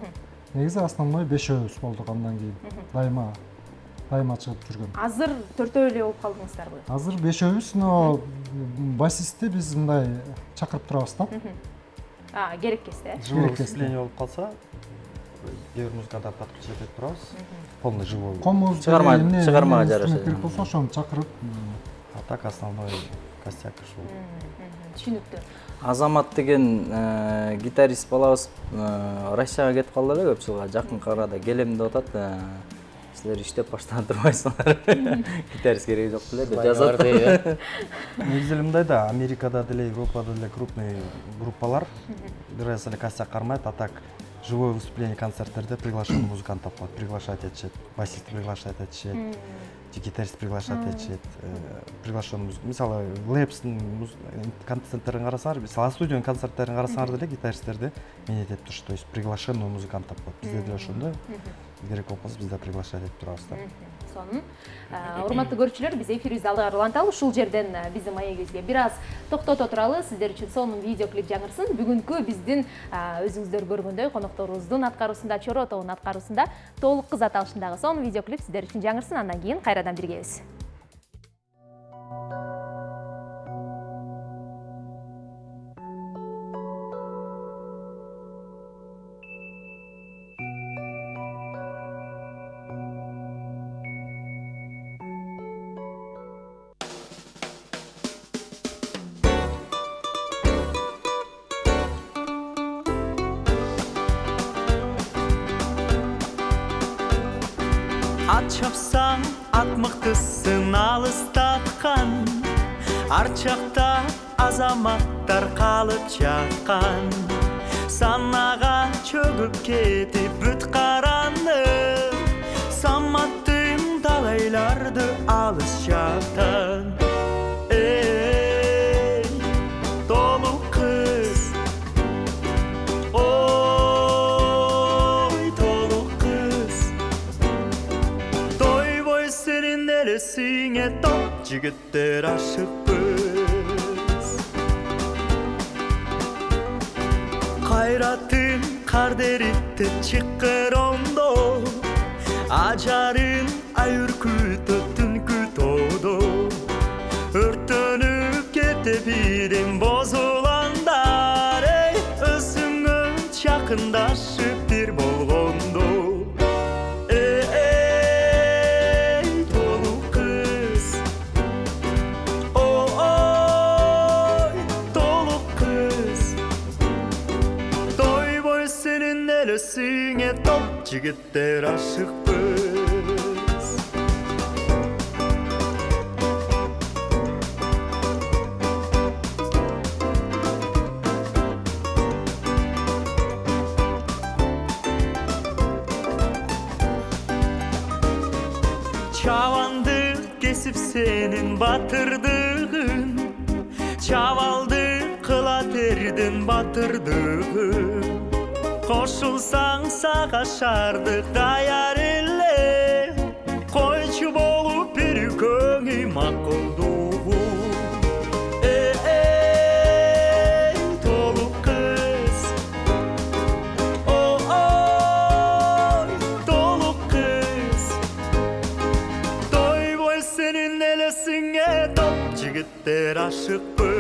Негизи основной 5 болдук, андан кийин дайыма чыгып жүргөн. Азыр 4 эле болуп калдыңыздарбы? Азыр 5, но басистти биз мындай чакырып турабыз да. Керек кезде. Живое выступление болуп калса, кээ бир музыканттар подключить этип турабыз. Полный живой. Комуз Чыгармага жараша. керек болсо ошону чакырып, А так основной костяк ушул. Түшүнүктүү. Азамат деген гитарист балабыз Россияга кетип калды эле көп жылга. Жакын арада келем деп атат. Силер иштеп баштап турбайсыңар. Гитарист кереги жок беле деп жазат. Негизи мындай да, Америкада деле, Европада деле крупный группалар бир раз эле костяк кармайт, а так живое выступление концерттерде приглашенный музыкант тапат, приглашать этишет, басист приглашать этишет, гитарист приглашать этишет, приглашенный музыкант. Мисалы, Лэпстин концерттерин карасаңар, мисалы студиянын концерттерин карасаңар деле гитаристтерди мен этип туруш, то есть приглашенный музыкант тапат. Бизде деле ошондой. Керек болсо бизде приглашать этип турабыз да. Сонун. Урматтуу көрүүчүлөр, биз эфирибизди алдыга уланталы. Ушул жерден биздин маегибизге бир аз токтото туралы. Сиздер үчүн сонун видеоклип жаңырсын. Бүгүнкү биздин өзүңүздөр көргөндөй конокторубуздун аткаруусунда, Чоро тобунун аткаруусунда толук кыз аталышындагы сонун видеоклип сиздер үчүн жаңырсын. Андан кийин кайрадан биргебиз. чапсаң ат мықтысын алыстатқан, арчақта азаматтар қалып жатқан, санаға чөгіп кетіп бүт қаранып, саматтым талайларды алыс жақтан. Ей, толы қыз, ой, толы қыз, той бой сенің елесіңе топ жігіттер ашықпыз. Қайратын қардеритті чыққыр ондо, ажарын айыр күті түнкі тоды, өртөнүп кете бирин бозуландар, ей, өзүңө жакындашып бир болгондо. Эй, толу кыз, ой, толу кыз, тойбой сенин элесиңе топ жигиттер ашыкпыз. Çavandıq kesip senin batırdığın, çavaldı kılaterdin batırdığın, koşulsan sağaşardık dayar elle, koyçu bolup bir köngü makuldu. Ey, tolu kız, oy, tolu kız, toy boy senin elesine top jigitler aşıkpız.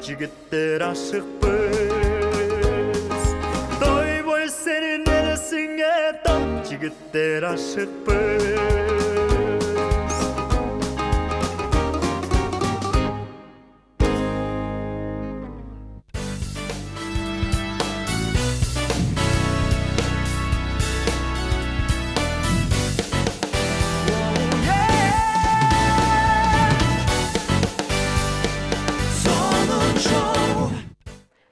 Jigitler aşıkpız. Toy boy senin elesine top jigitler aşıkpız.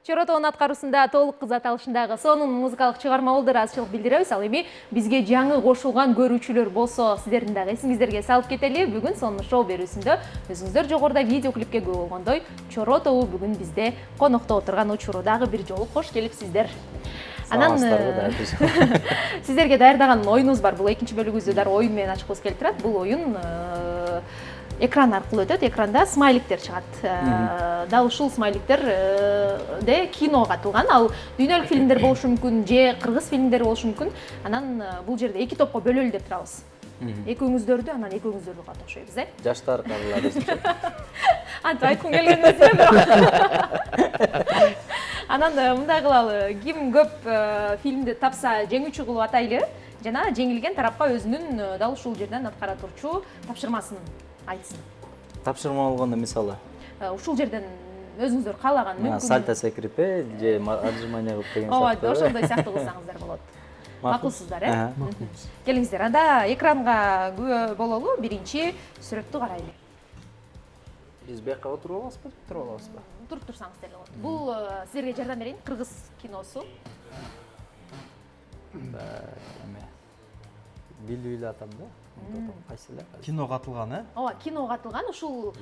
Чоротоонун аткаруусунда толук кыз аталышындагы сонун музыкалык чыгарма болду, ыраазычылык билдиребиз. Ал эми бизге жаңы кошулган көрүүчүлөр болсо, сиздердин дагы эсиңиздерге салып кетели. Бүгүн сонун шоу берүүсүндө өзүңүздөр жогоруда видеоклипке күбө болгондой, Чоро тобу бүгүн бизде конокто отурган учуру дагы бир жолу кош келипсиздер. Анан сиздерге даярдаган оюнубуз бар. Бул экинчи бөлүгүбүздү дары оюн менен ачкыбыз келип турат. Бул оюн экран аркылуу өтөт. Экранда смайликтер чыгат. Дал ушул смайликтерде киного катылган. Ал дүйнөлүк фильмдер болушу мүмкүн, же кыргыз фильмдери болушу мүмкүн. Анан бул жерде эки топко бөлөлү деп турабыз. Экөөңүздөрдү, анан экөөңүздөрдү кат окшойбуз, Жаштар кабылат. Антип айткым келген эмес эле бирок. Анан мындай кылалы, ким көп фильмди тапса жеңүүчү кылып атайлы, жана жеңилген тарапка өзүнүн дал ушул жерден аткара турчу тапшырмасын айтсын. Тапшырма болгондо мисалы Ушул жерден өзүңүздөр каалаган мүмкүн. сальто секрепе же отжимание кылып деген Ооба, сыяктуу. ошондой сыяктуу кылсаңыздар болот. Макулсуздар, Келиңиздер, анда экранга күбө бололу, биринчи сүрөттү карайлы. Биз бияка отуруп алабызбы, туруп алабызбы? Туруп турсаңыз деле болот. Бул сиздерге жардам берейин, кыргыз киносу. Билүү атам да. Кайсы эле? Кино катылган, Ооба, киного катылган, ушул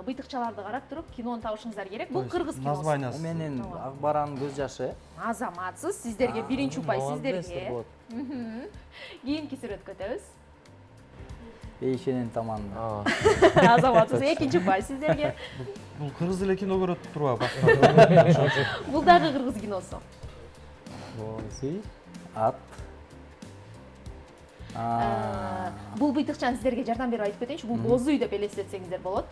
быйтыкчаларды карап туруп кинону табышыңыздар керек. Бул кыргыз киносу. Названиясы. Менин ак баранын көз жашы. Азаматсыз, сиздерге биринчи упай сиздерге. Молодец. Кийинки сүрөткө өтөбүз. Бейшенин таманында. Азаматсыз, экинчи упай сиздерге. Бул кыргыз эле кино көрөт турбайбы? Бул дагы кыргыз киносу. Бози ат. Бул быйтыкчаны сиздерге жардам берип айтып кетейинчи. Бул боз үй деп элестетсеңиздер болот.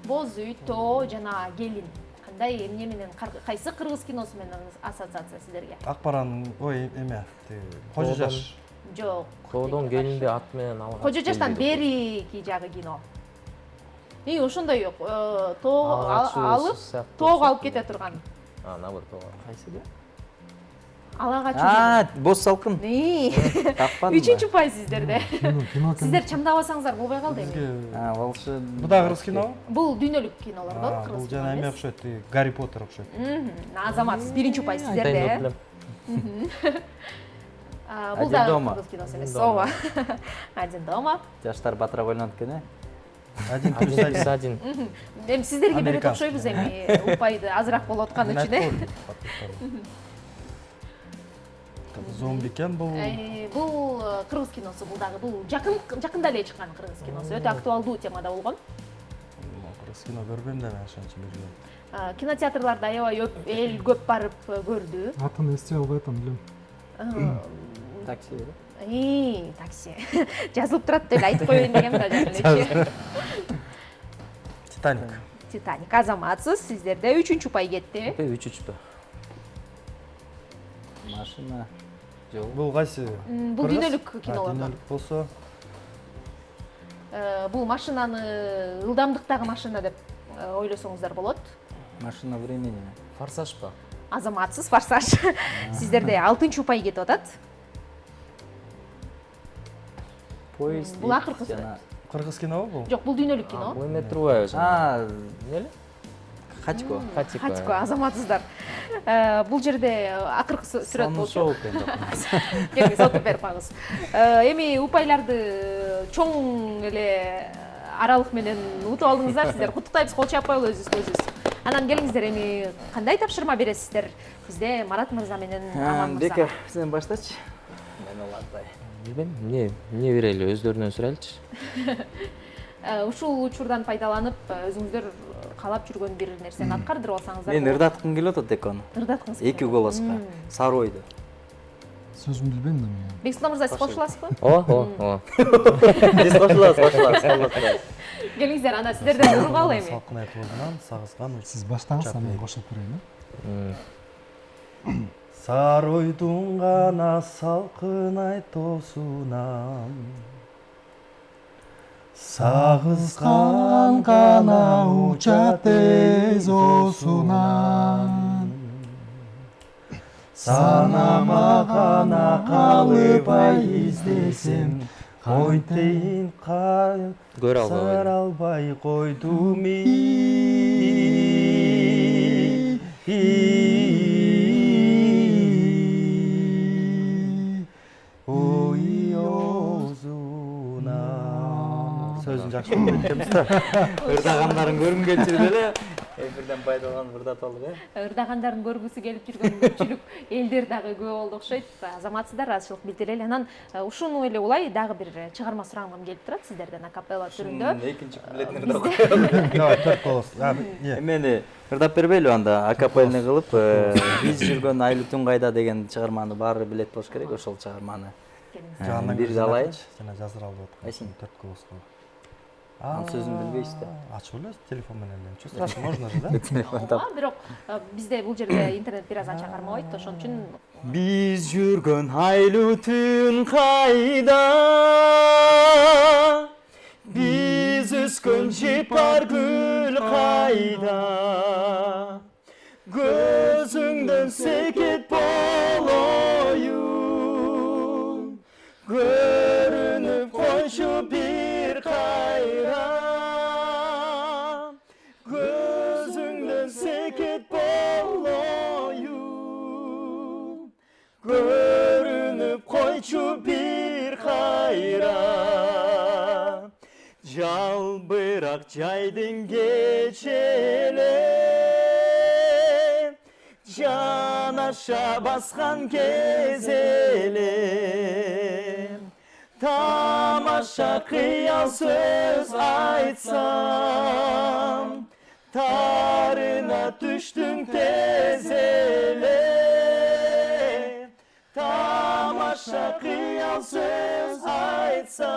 Боз үй, тоо жана келин. Кандай эмне менен кайсы кыргыз киносу менен ассоциация сиздерге? Акбаранын эме кожо жаш. Жок. Тоодон келинди ат менен алган. Кожо жаштан берики жагы кино. Ошондой тоо алып, тоого алып кете турган. Наоборот, тоо. Кайсы бе? Ала качуу. Боз салкын. Таппадым. 3-пай сиздерде. Кино Сиздер чамдабасаңыздар болбой калды эми. Волшеб. Бул да кыргыз кино? Бул дүйнөлүк кинолор болот, Бул кыргыз жана эме окшойт, Гарри Поттер окшойт. Азамат, 1-пай сиздерде. Бул да кыргыз киносу эмес. Ооба. Один дома. Жаштар батыраак ойлонот экен, 1+1. Эми сиздерге берет окшойбуз эми, упайды азыраак болуп аткан үчүн. Зомби экен бул. Бул кыргыз киносу, бул дагы бул жакында эле чыккан кыргыз киносу. Өтө актуалдуу темада болгон. Кыргыз кино көрбөйм да мен ошончо көргөм. Кинотеатрларда аябай эл көп барып көрдү. атын эстей албай атам, билем. Такси. Такси. Жазылып турат деп айтып коеюн дегем да элечи. Титаник. Титаник. Азаматсыз, сиздерде 3-пай кетти. 3-3пү. Машина. Жол. Бул кайсы? Бул дүйнөлүк кинолор. Дүйнөлүк болсо, Бул машинаны ылдамдыктагы машина деп ойлосоңуздар болот. Машина времени. Форсаж ба? Азаматсыз, форсаж. Сиздерде 6-пай кетип атат. Поезд. Бул акыркы кыргыз кино бул? Жок, бул дүйнөлүк кино. Бул эме турбайбы? Эмне? Хачко. Хачко, азаматсыздар. Бул жерде акыркы сүрөт болчу. Шоу экен. Келиңиз, отуруп берип коюңуз. Эми упайларды чоң эле аралык менен утуп алдыңыздар сиздер. Куттуктайбыз, кол чаппайлы өзүбүз. Анан келиңиздер, эми кандай тапшырма бересиздер? Бизде Марат мырза менен Аман мырза. Бека, сен баштачы. Мен улантай. Билбейм, эмне берели, өздөрүнөн сурайлычы. Ушул учурдан пайдаланып, өзүңүздөр каалап жүргөн бир нерсени аткардырып алсаңыздар. Мен ырдаткым келип атат экону. Ырдаткыңыз. 2 голоско. Сары ойду. Сөзүн билбейм да мен. Бексултан мырза, сиз кошуласызбы? Ооба. Биз кошулабыз. Келиңиздер, ана сиздерден ургалы эми. Салкын айтылган, сагызган уч. Сиз баштаңыз, мен кошуп берейин. Сары ойдун гана салкын айтоосунан сагызган гана учат тез оосунан санама гана калыбай издесем койтейин Көрө албай. сар албай койдум сөзүн жакшы көрүп кеткенбиз да. Ырдагандарын көргүм келип жүрдү эле. Бирден пайдаланып ырдатып алдык, Ырдагандарын көргүсү келип жүргөн көпчүлүк элдер дагы көп болду окшойт. Азаматсыздар, азчылык билдирели. Анан ушуну эле улай дагы бир чыгарма сурагым келип турат сиздерден акапелла түрүндө. Экинчи куплетин ырдап коелу. Давай, 4 голос. Мени ырдап бербейлби анда, акапельный кылып, биз жүргөн айлы түн кайда деген чыгарманы баары билет болуш керек, ошол чыгарманы. Бир алайчы. Жана жаздыра алып аткан. Кайсын? 4 голоско. Анын сөзүн билбейсиз да. Ачып эле телефон менен эле. Чувствуешь, можно же, да? Бирок бизде бул жерде интернет бир аз ача кармабайт, ошон үчүн Биз жүргөн айлуу түн кайда, биз өскөн жепар гүл кайда, көзүңдөн секет болоюн, көрүнүп койчу бир кайра, көзүңдөн секет болоюн, көрүнүп койчу бир кайра, жалбырак жайдын кечеле, жанаша баскан кез эле, тамаша кыял сөз айтсам, тарына түштүң тез эле, тамаша башка кыял сөз айтсаң,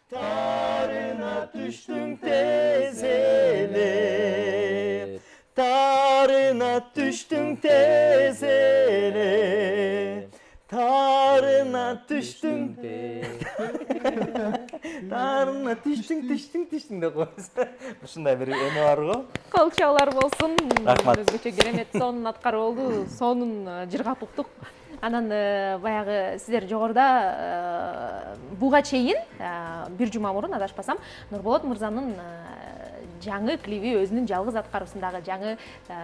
тарына түштүң тез эле, тарына түштүң тез эле, тарына түштүң тарына түштүң деп коебуз. Ушундай бир эме бар го. Кол чаалар болсун. Рахмат. Өзгөчө керемет сонун аткарып болду. Сонун жыргап уктук. Анан баягы сиздер жогоруда буга чейин бир жума мурун адашпасам Нурболот мырзанын жаңы клиби, өзүнүн жалгыз аткаруусундагы жаңы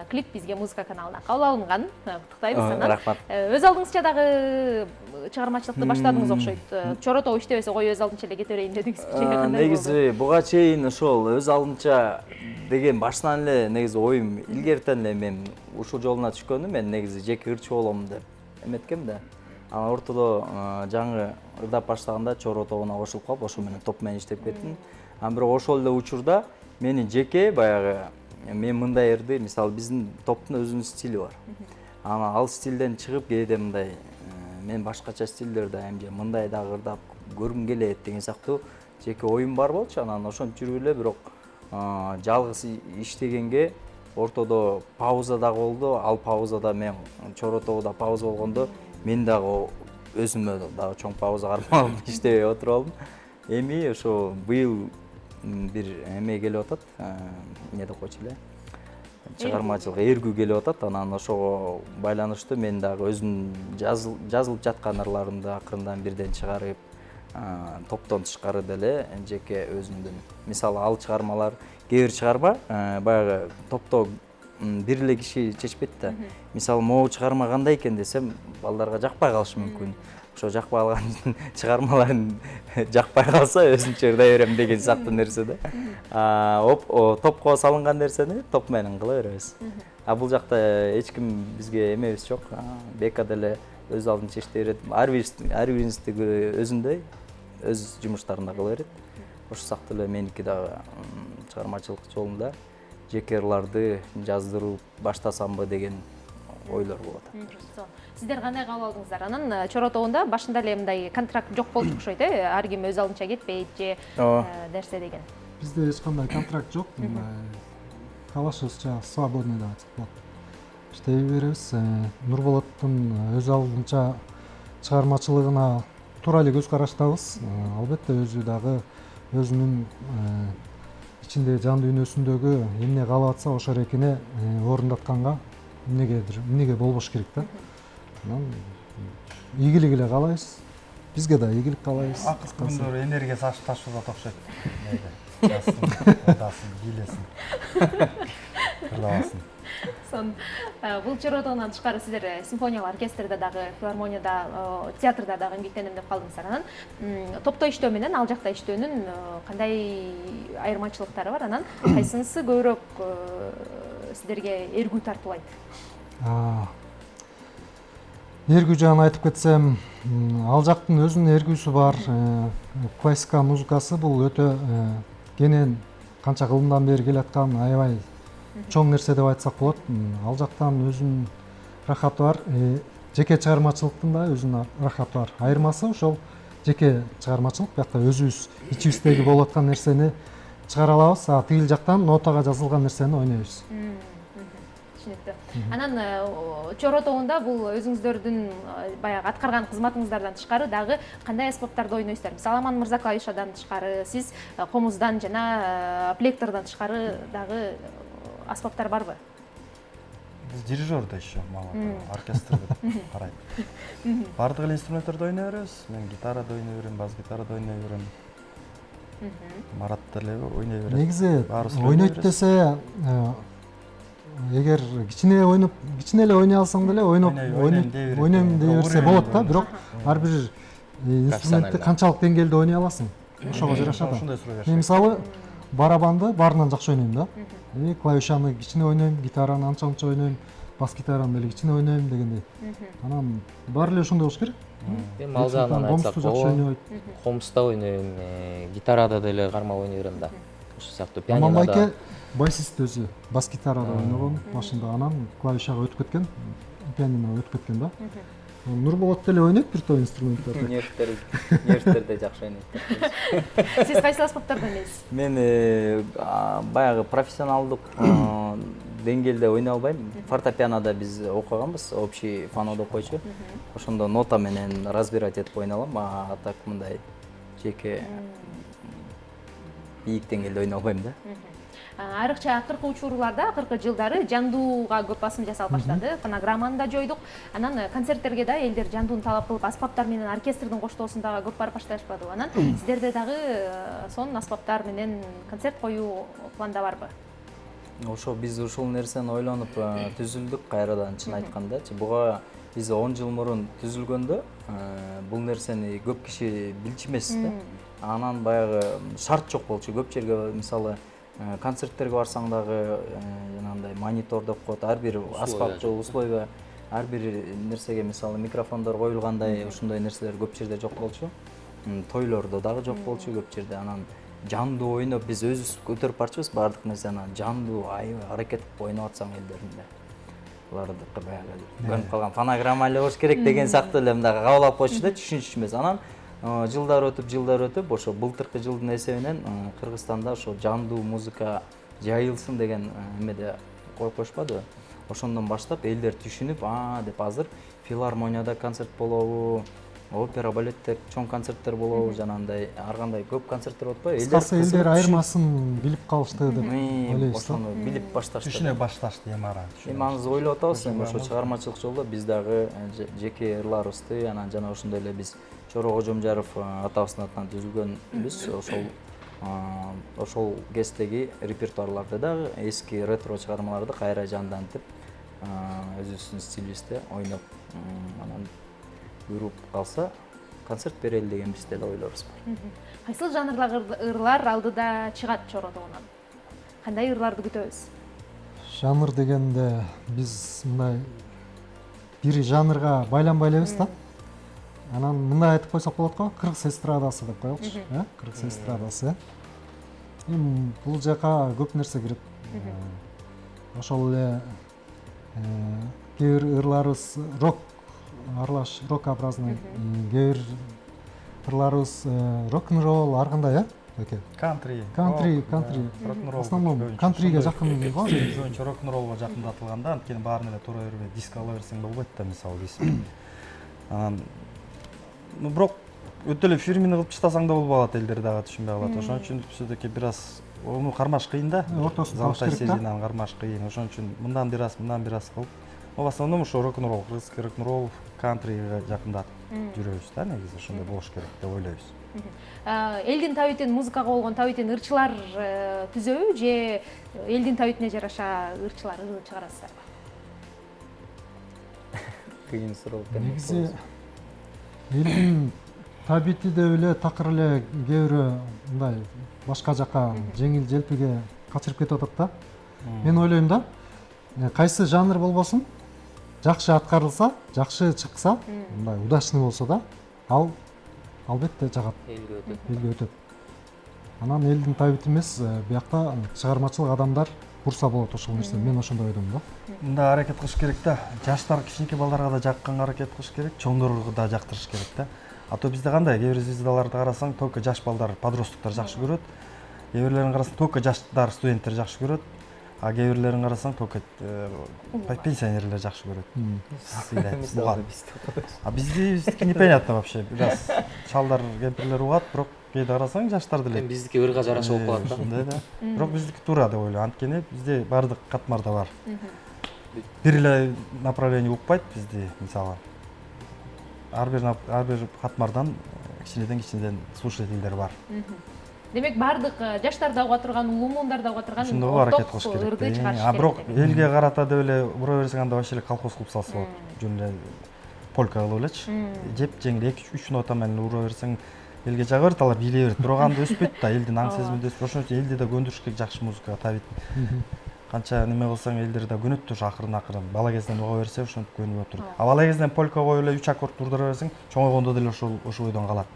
клип бизге музыка каналына кабыл алынган. Куттуктайбыз анан. Рахмат. Өз алдыңызча дагы чыгармачылыкты баштадыңыз окшойт. Чоротоо иштебесе кой өз алдынча эле кете берейин дедиңиз. Негизи буга чейин ошол өз алдынча деген башынан эле негизи оюм илгертен эле мен ушул жолуна түшкөнүм. Мен негизи жеке ырчы болом деп эметкем да. Анан ортодо жаңы ырдап баштаганда Чоро тобуна кошулуп калып, ошо менен топ менен иштеп кеттим. Анан бирок ошол эле учурда менин жеке баягы мен мындай ырды, мисалы биздин топтун өзүнүн стили бар. Анан ал стилден чыгып кээде мындай мен башкача стилдерде эмже мындай дагы ырдап көргүм келет деген сыяктуу жеке оюм бар болчу. Анан ошентип жүрүп эле бирок жалгыз иштегенге ортодо пауза дагы болду. Ал паузада мен Чоро тобуда пауза болгондо мен дагы өзүмө дагы чоң пауза кармалып иштебей отуруп алдым. Эми ошо быйыл бир эме келип атат, эмне деп койчу эле, чыгармачылык эргүү келип атат. Анан ошого байланыштуу мен дагы өзүм жазылып жаткан ырларымды акырындан бирден чыгарып, топтон тышкары деле жеке өзүмдүн, мисалы ал чыгармалар, кээ бир чыгарма баягы топто бир эле киши чечпейт да. Мисалы могу чыгарма кандай экен десем, балдарга жакпай калышы мүмкүн. Ошо жакпай калган чыгармаларын жакпай калса өзүмчө ырдай берем деген сыяктуу нерсе да. Топко салынган нерсени топ менен кыла беребиз. Бул жакта эч ким бизге эмебиз жок. Бека деле өз алдынча иштей берет. Ар биринчи өзүндөй өз жумуштарында кыла берет. Ошол сыяктуу эле меники дагы чыгармачылык жолунда жеке ырларды жаздырып баштасамбы деген ойлор болот. Сиздер кандай кабыл алдыңыздар? Анан Чоро тобунда башында эле мындай контракт жок болчу окшойт, ар ким өз алдынча кетпейт же нерсе деген. Бизде эч кандай контракт жок. Калашыбызча свободный деп айтсак болот. Иштей беребиз. Нурболоттун өз алдынча чыгармачылыгына туура эле көз караштабыз. Албетте өзү дагы өзүнүн ичинде жан дүйнөсүндөгү эмне каалап атса ошол эркине орундатканга эмнеге болбош керек да. Анан ийгилик эле каалайбыз. Бизге да ийгилик каалайбыз. Акыркы күндөр энергия ташууда окшойт. Жазсын, ырдасын, бийлесин. Ырдабасын. Бул Чоро тобунан тышкары сиздер симфониялык оркестрде дагы, филармонияда, театрда дагы эмгектенем деп калдыңыздар. Анан топто иштөө менен ал жакта иштөөнүн кандай айырмачылыктары бар? Анан кайсынысы көбүрөөк сиздерге эргүү тартуулайт? Эргүү жагын айтып кетсем, ал жактын өзүнүн эргүүсү бар. Классика музыкасы бул өтө кенен канча кылымдан бери келаткан аябай чоң нерсе деп айтсак болот. Ал жактан өзүнүн рахаты бар. Жеке чыгармачылыктын да өзүнүн рахаты бар. Айырмасы ошол жеке чыгармачылык, биякта өзүбүз ичибиздеги болуп аткан нерсени чыгара алабыз, тигил жактан нотага жазылган нерсени ойнойбуз. Түшүнүктүү. Анан Чоро тобунда бул өзүңүздөрдүн баягы аткарган кызматыңыздардан тышкары дагы кандай аспаптарды ойнойсуздар? Мисалы Аман мырза клавишадан тышкары, сиз комуздан жана плектордон тышкары дагы аспаптар барбы? Биз дирижер да еще мало оркестрде карайт. Бардык эле инструменттерди ойной беребиз. Мен гитарада ойной берем, бас гитарада ойной берем. Марат деле ойной берет. Негизи ойнойт десе, эгер кичине эле ойной алсаң деле ойнойм дей берсе болот да, бирок ар бир инструментти канчалык деңгээлде ойной аласың, ошого жараша да. Мен мисалы барабанды баарынан жакшы ойнойм да. Клавишаны кичине ойнойм, гитараны анча-мынча ойнойм, бас гитараны деле кичине ойнойм дегендей. Анан баары эле ошондой болуш керек. Эми ал жагынан айтсак болот. Комузда ойнойм, гитарада деле кармап ойной берем да. Ошол сыяктуу пианинода. Аманбайке басист өзү бас гитарада ойногон башында, анан клавишага өтүп кеткен, пианиноға өтүп кеткен да. Нурболот деле ойнойт бир топ инструменттарды. нервтерде жакшы ойнойт. Сиз кайсы аспаптарда эмесиз? Мен баягы профессионалдык деңгээлде ойной албайм. Фортепианода биз окуганбыз, общий фонодо окуйчу. Ошондо нота менен разбирать этип ойной алам, а так мындай жеке бийик деңгээлде ойной албайм да. Айрыкча акыркы учурларда, акыркы жылдары жандууга көп басым жасала баштады. Фонограмманы да жойдук. Анан концерттерге да элдер жандууну талап кылып, аспаптар менен оркестрдин коштоосун дагы көп барып башташпадыбы. Анан сиздерде дагы сонун аспаптар менен концерт коюу планда барбы? Ошо биз ушул нерсени ойлонуп түзүлдүк кайрадан, чын айтканда. Буга биз 10 жыл мурун түзүлгөндө бул нерсени көп киши билчү эмес да. Анан баягы шарт жок болчу. Көп жерге мисалы концерттерге барсаң дагы жанагындай монитор деп коет, ар бир аспап жок, условия, ар бир нерсеге мисалы микрофондор коюлгандай, ушундай нерселер көп жерде жок болчу. Тойлордо дагы жок болчу көп жерде. Анан жандуу ойноп биз өзүбүз көтөрүп барчубыз баардык нерсени. Жандуу аябай аракет кылып ойноп атсаң элдеринде. Буларды баягы көнүп калган фонограмма эле болуш керек деген сыяктуу эле мындай кабыл алып койчу да, түшүнүшү эмес. Анан жылдар өтүп, ошо былтыркы жылдын эсебинен Кыргызстанда ошо жандуу музыка жайылсын деген эмеде коюп коюшпадыбы? Ошондон баштап элдер түшүнүп, деп азыр филармонияда концерт болобу, опера балетте чоң концерттер болобу, жанагындай ар кандай көп концерттер болуп атпайбы? Кыскасы элдер айырмасын билип калышты деп ойлойсуз. Ошону билип башташты. Түшүнө башташты ара. Эми аны ойлоп атабыз, эми ошо чыгармачылык жолдо биз дагы жеке ырларыбызды, анан жана ошондой эле биз Чоро Кожомжаров атабыздын атынан түзүлгөнбүз. Ошол кездеги репертуарларды дагы эски ретро чыгармаларды кайра жандантып, өзүбүздүн стилибизде ойноп, анан буйруп калса концерт берели деген бизде да ойлорубуз бар. Кайсыл жанрлардагы ырлар алдыда чыгат Чородогунан? Кандай ырларды күтөбүз? Жанр дегенде биз мындай бир жанрга байланбай элебиз да. Анан мындай айтып койсок болот го, кыргыз эстрадасы деп коелучу, кыргыз эстрадасы. Эми бул жака көп нерсе кирет. Ошол эле кээ бир ырларыбыз рок аралаш, рок образный, кээ бир ырларыбыз рок-н-ролл, ар кандай, Кантри. В основном кантриге жакын го. Өзүнчө рок-н-роллго жакындатылганда, анткени баарын эле туура бербей диско ала берсең болбойт да, мисалы кесип. Анан бирок өтө эле фирменный кылып таштасаң да болбой калат, элдер дагы түшүнбөй калат. Ошон үчүн все-таки бир аз ону кармаш кыйын да. Ортосун табыш керек да. Сезинан кармаш кыйын. Ошон үчүн мындан бир аз кылып. В основном ошо рок-н-ролл, кыргызский рок-н-ролл, кантриге жакындатып жүрөбүз да, негизи ошондой болуш керек деп ойлойбуз. Элдин табитин музыкага болгон табитин ырчылар түзөбү же элдин табитине жараша ырчылар чыгарасыздарбы? Кыйын суроо. Негизи элдин табити деп эле такыр эле кээ бирөө мындай башка жака жеңил желпиге качырып кетип атат да. Мен ойлойм да, кайсы жанр болбосун, жакшы аткарылса, жакшы чыкса, мындай удачный болсо да, ал албетте жагат, элге өтөт. Анан элдин табити эмес, биякта чыгармачылык адамдар бурса болот ошол нерсе. Мен ошондой ойдом да. Мында аракет кылыш керек да. Жаштар кичинекей балдарга да жакканга аракет кылыш керек, чоңдорго да жактырыш керек да. А то бизде кандай, кээ бир звездаларды карасаң, только жаш балдар, подростоктор жакшы көрөт. Кээ бирлерин карасаң, только жаштар, студенттер жакшы көрөт. А кээ бирлерин карасаң, только пенсионерлер жакшы көрөт. А биздики непонятно вообще. Бираз шалдар, кемпирлер угат, бирок кээде карасаң жаштар деле. Биздики ырга жараша болуп калат да. Ушундай да. Бирок биздики туура деп ойлойм. Анткени бизде баардык катмарда бар. Бир эле направление укпайт бизди, мисалы. Ар бир катмардан кичинеден слушательдер бар. Демек баардык жаштар да уга турган, улуу муундар да уга турган ошондого аракет кылыш керек. А бирок элге карата деп эле бура берсең, анда вообще эле колхоз кылып салса болот. Жөн эле полька кылып элечи. Жеп жеңил 2-3 нота менен ура берсең, элге жага берет, алар бийлей берет. Бирок анда өспөйт да, элдин аң сезиминде өспөйт. Ошон үчүн элди да көндүрүш керек жакшы музыкага табит. Канча неме кылсаң, элдер да көнөт ушу акырын. Бала кезинен уга берсе, ошентип көнүп отурат. А бала кезинен полька коюп эле 3 аккорд турдура берсең, чоңойгондо деле ошол ойдон калат.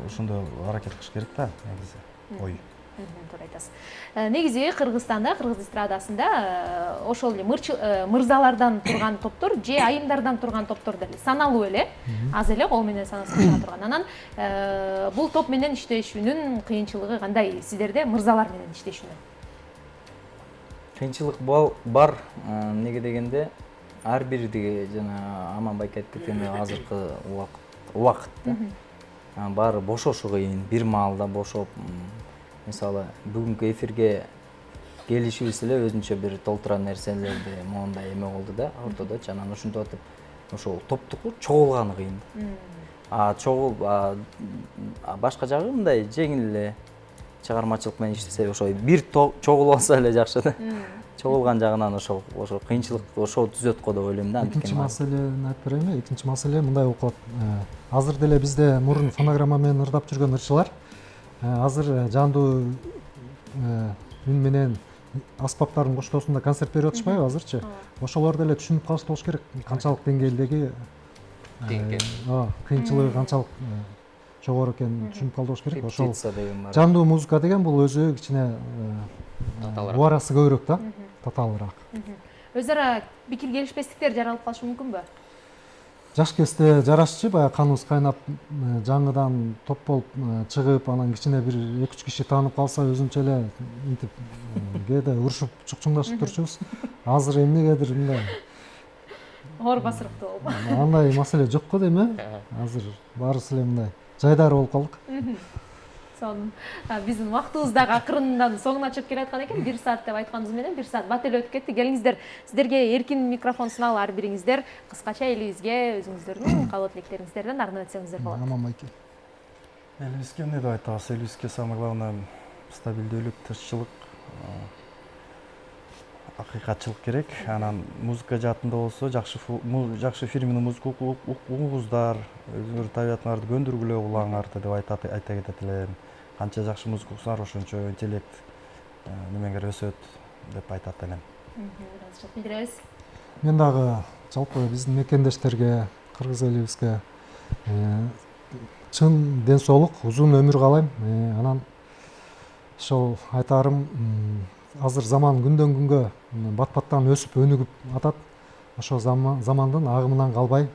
Ошондой аракет кылыш керек да, негизи. Ой. Туура айтасыз. Негизи Кыргызстанда, кыргыз эстрадасында ошол эле мырзалардан турган топтор же айымдардан турган топтор деле саналуу эле, аз эле кол менен санасып чыга турган. Анан бул топ менен иштешүүнүн кыйынчылыгы кандай сиздерде мырзалар менен иштешүүнүн? Кыйынчылык бар, неге дегенде ар бирди жана Аманбайке айтып кеткендей азыркы убакытта баары бошошу кыйын, бир маалда бошоп, мисалы бүгүнкү эфирге келишибиз эле өзүнчө бир толтура нерселерди моундай эме болду да, ортодочу. Анан ушинтип атып ошол топтуку чогулганы кыйын. Башка жагы мындай жеңил эле чыгармачылык менен иштесе, ошо бир чогулуп алса эле жакшы да. Чогулган жагынан ошо кыйынчылык ошо түзөт го деп ойлойм да. Экинчи маселени айтып берейинби? Экинчи маселе мындай болуп калат. Азыр деле бизде мурун фонограмма менен ырдап жүргөн ырчылар азыр жандуу үн менен аспаптардын коштоосунда концерт берип атышпайбы азырчы? Ошолор деле түшүнүп калышты болуш керек. Канчалык деңгээлдеги кыйынчылыгы канчалык жогору экенин түшүнүп калды болуш керек. Ошол жандуу музыка деген бул өзү кичине убарасы көбүрөөк да, татаалыраак. Өз ара пикир келишпестиктер жаралып калышы мүмкүнбү? Жаш кезде жарашчы, баягы каныбыз кайнап жаңыдан топ болуп чыгып, анан кичине бир 2-3 киши таанып калса өзүнчө эле мынтип кээде урушуп чукчуңдашып турчубуз. Азыр эмнегедир мындай Оор басырыктуу болуп. андай маселе жок го дейм э? Азыр баарыбыз эле мындай жайдары болуп калдык. Сонун. Биздин убактыбыз дагы акырындан соңуна чыгып келаткан экен. 1 саат деп айтканыбыз менен 1 саат бат эле өтүп кетти. Келиңиздер, сиздерге эркин микрофон суналып, ар бириңиздер кыскача элибизге өзүңүздөрдүн каалоо тилектериңиздерден ардын өтсөңүздөр болот. Аманбайке. Элибизге эмне деп айтабыз? Элибизге самое главное стабилдүүлүк, тынччылык, акыйкатчылык керек. Анан музыка жаатында болсо жакшы фирменный музыка угуңуздар, өзүңөрдүн табиятыңарды көндүргүлө улаңар деп айта кетет элем. Канча жакшы музыка угсаңар, ошончо интеллект немеңер өсөт деп айтат элем. Ыраазычылык билдиребиз. Мен дагы жалпы биздин мекендештерге, кыргыз элибизге чын ден соолук, узун өмүр каалайм. Анан ошол айтарым, азыр заман күндөн күнгө бат-баттан өсүп, өнүгүп атат. Ошол замандын агымынан калбай,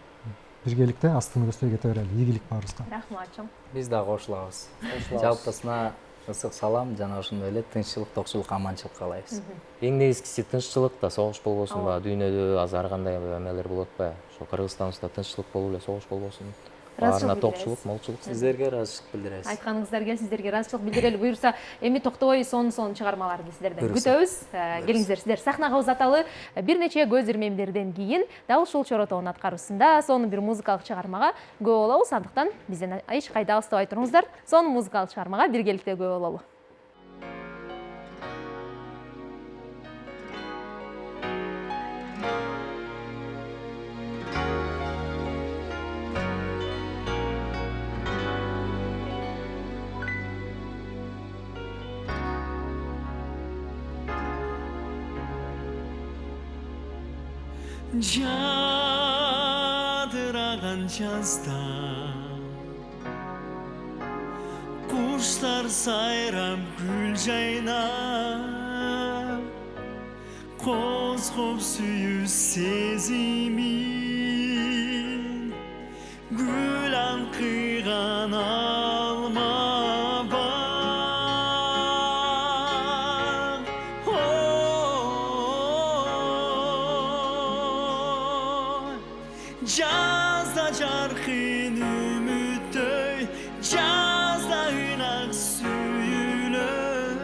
биргеликте астын көздөй кете берели. Ийгилик баарыбызга. Рахмат чоң. Биз да кошулабыз. Жалпысына ысык салам жана ошондой эле тынччылык, токчулук, аманчылык каалайбыз. Эң негизгиси тынччылык да, согуш болбосун ба, дүйнөдө азыр ар кандай эмелер болот атпайбы? Ошо Кыргызстаныбызда тынччылык болуп эле, согуш болбосун. Баарына токчулук, молчулук. Сиздерге ыраазычылык билдиребиз. Айтканыңыздар келсин, сиздерге ыраазычылык билдирели. Буюрса, эми токтобой сонун чыгармаларды сиздерден күтөбүз. Келиңиздер, сиздер сахнага узаталы. Бир нече көз ирмемдерден кийин дал ушул чоротобдун аткаруусунда сонун бир музыкалык чыгармага күбө болобуз. Андыктан бизден эч кайда алыстабай туруңуздар. Сонун музыкалык чыгармага биргеликте күбө бололу. Жадыраған жазда құштар сайрап гүл жайнап қозғап сүйүү сезимин гүл аңқиған алма жазда жарқын үміттөй, жазда ұйнақ сүйілер,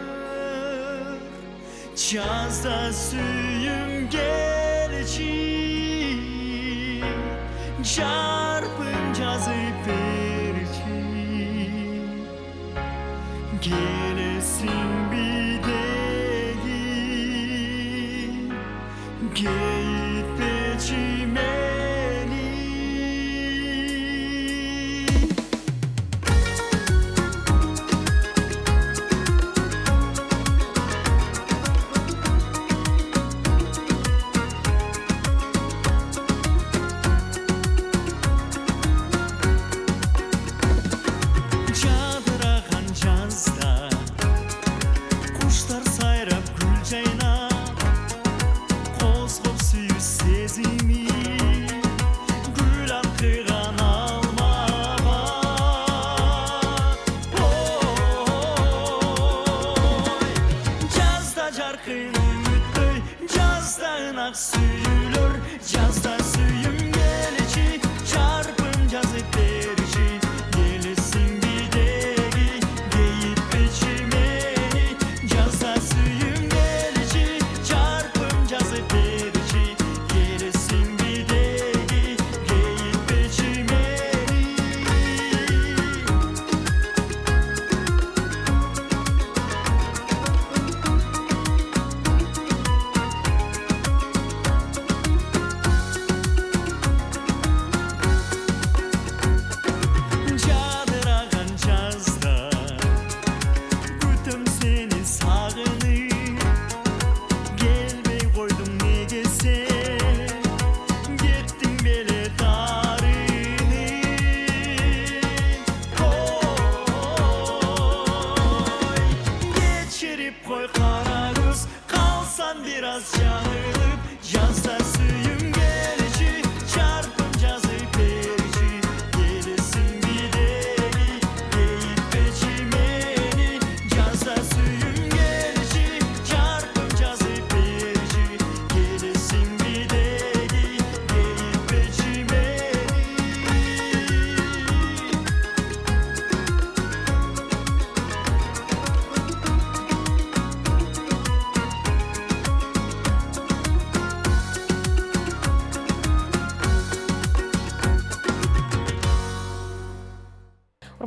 жазда сүйім келчи, жарпын жазып берчи, келесің бидегі, кейітпечи мен.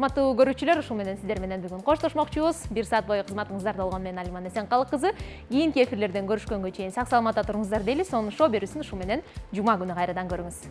урматтуу көрүүчүлөр, ушул менен сиздер менен бүгүн коштошмокчубуз. 1 саат бою кызматыңыздарда болгон мен Алиман Эсенкалык кызы. Кийинки эфирлерден көрүшкөнгө чейин сак саламатта туруңуздар дейли. Сонун шоу берүүсүн ушул менен жума күнү кайрадан көрүңүз.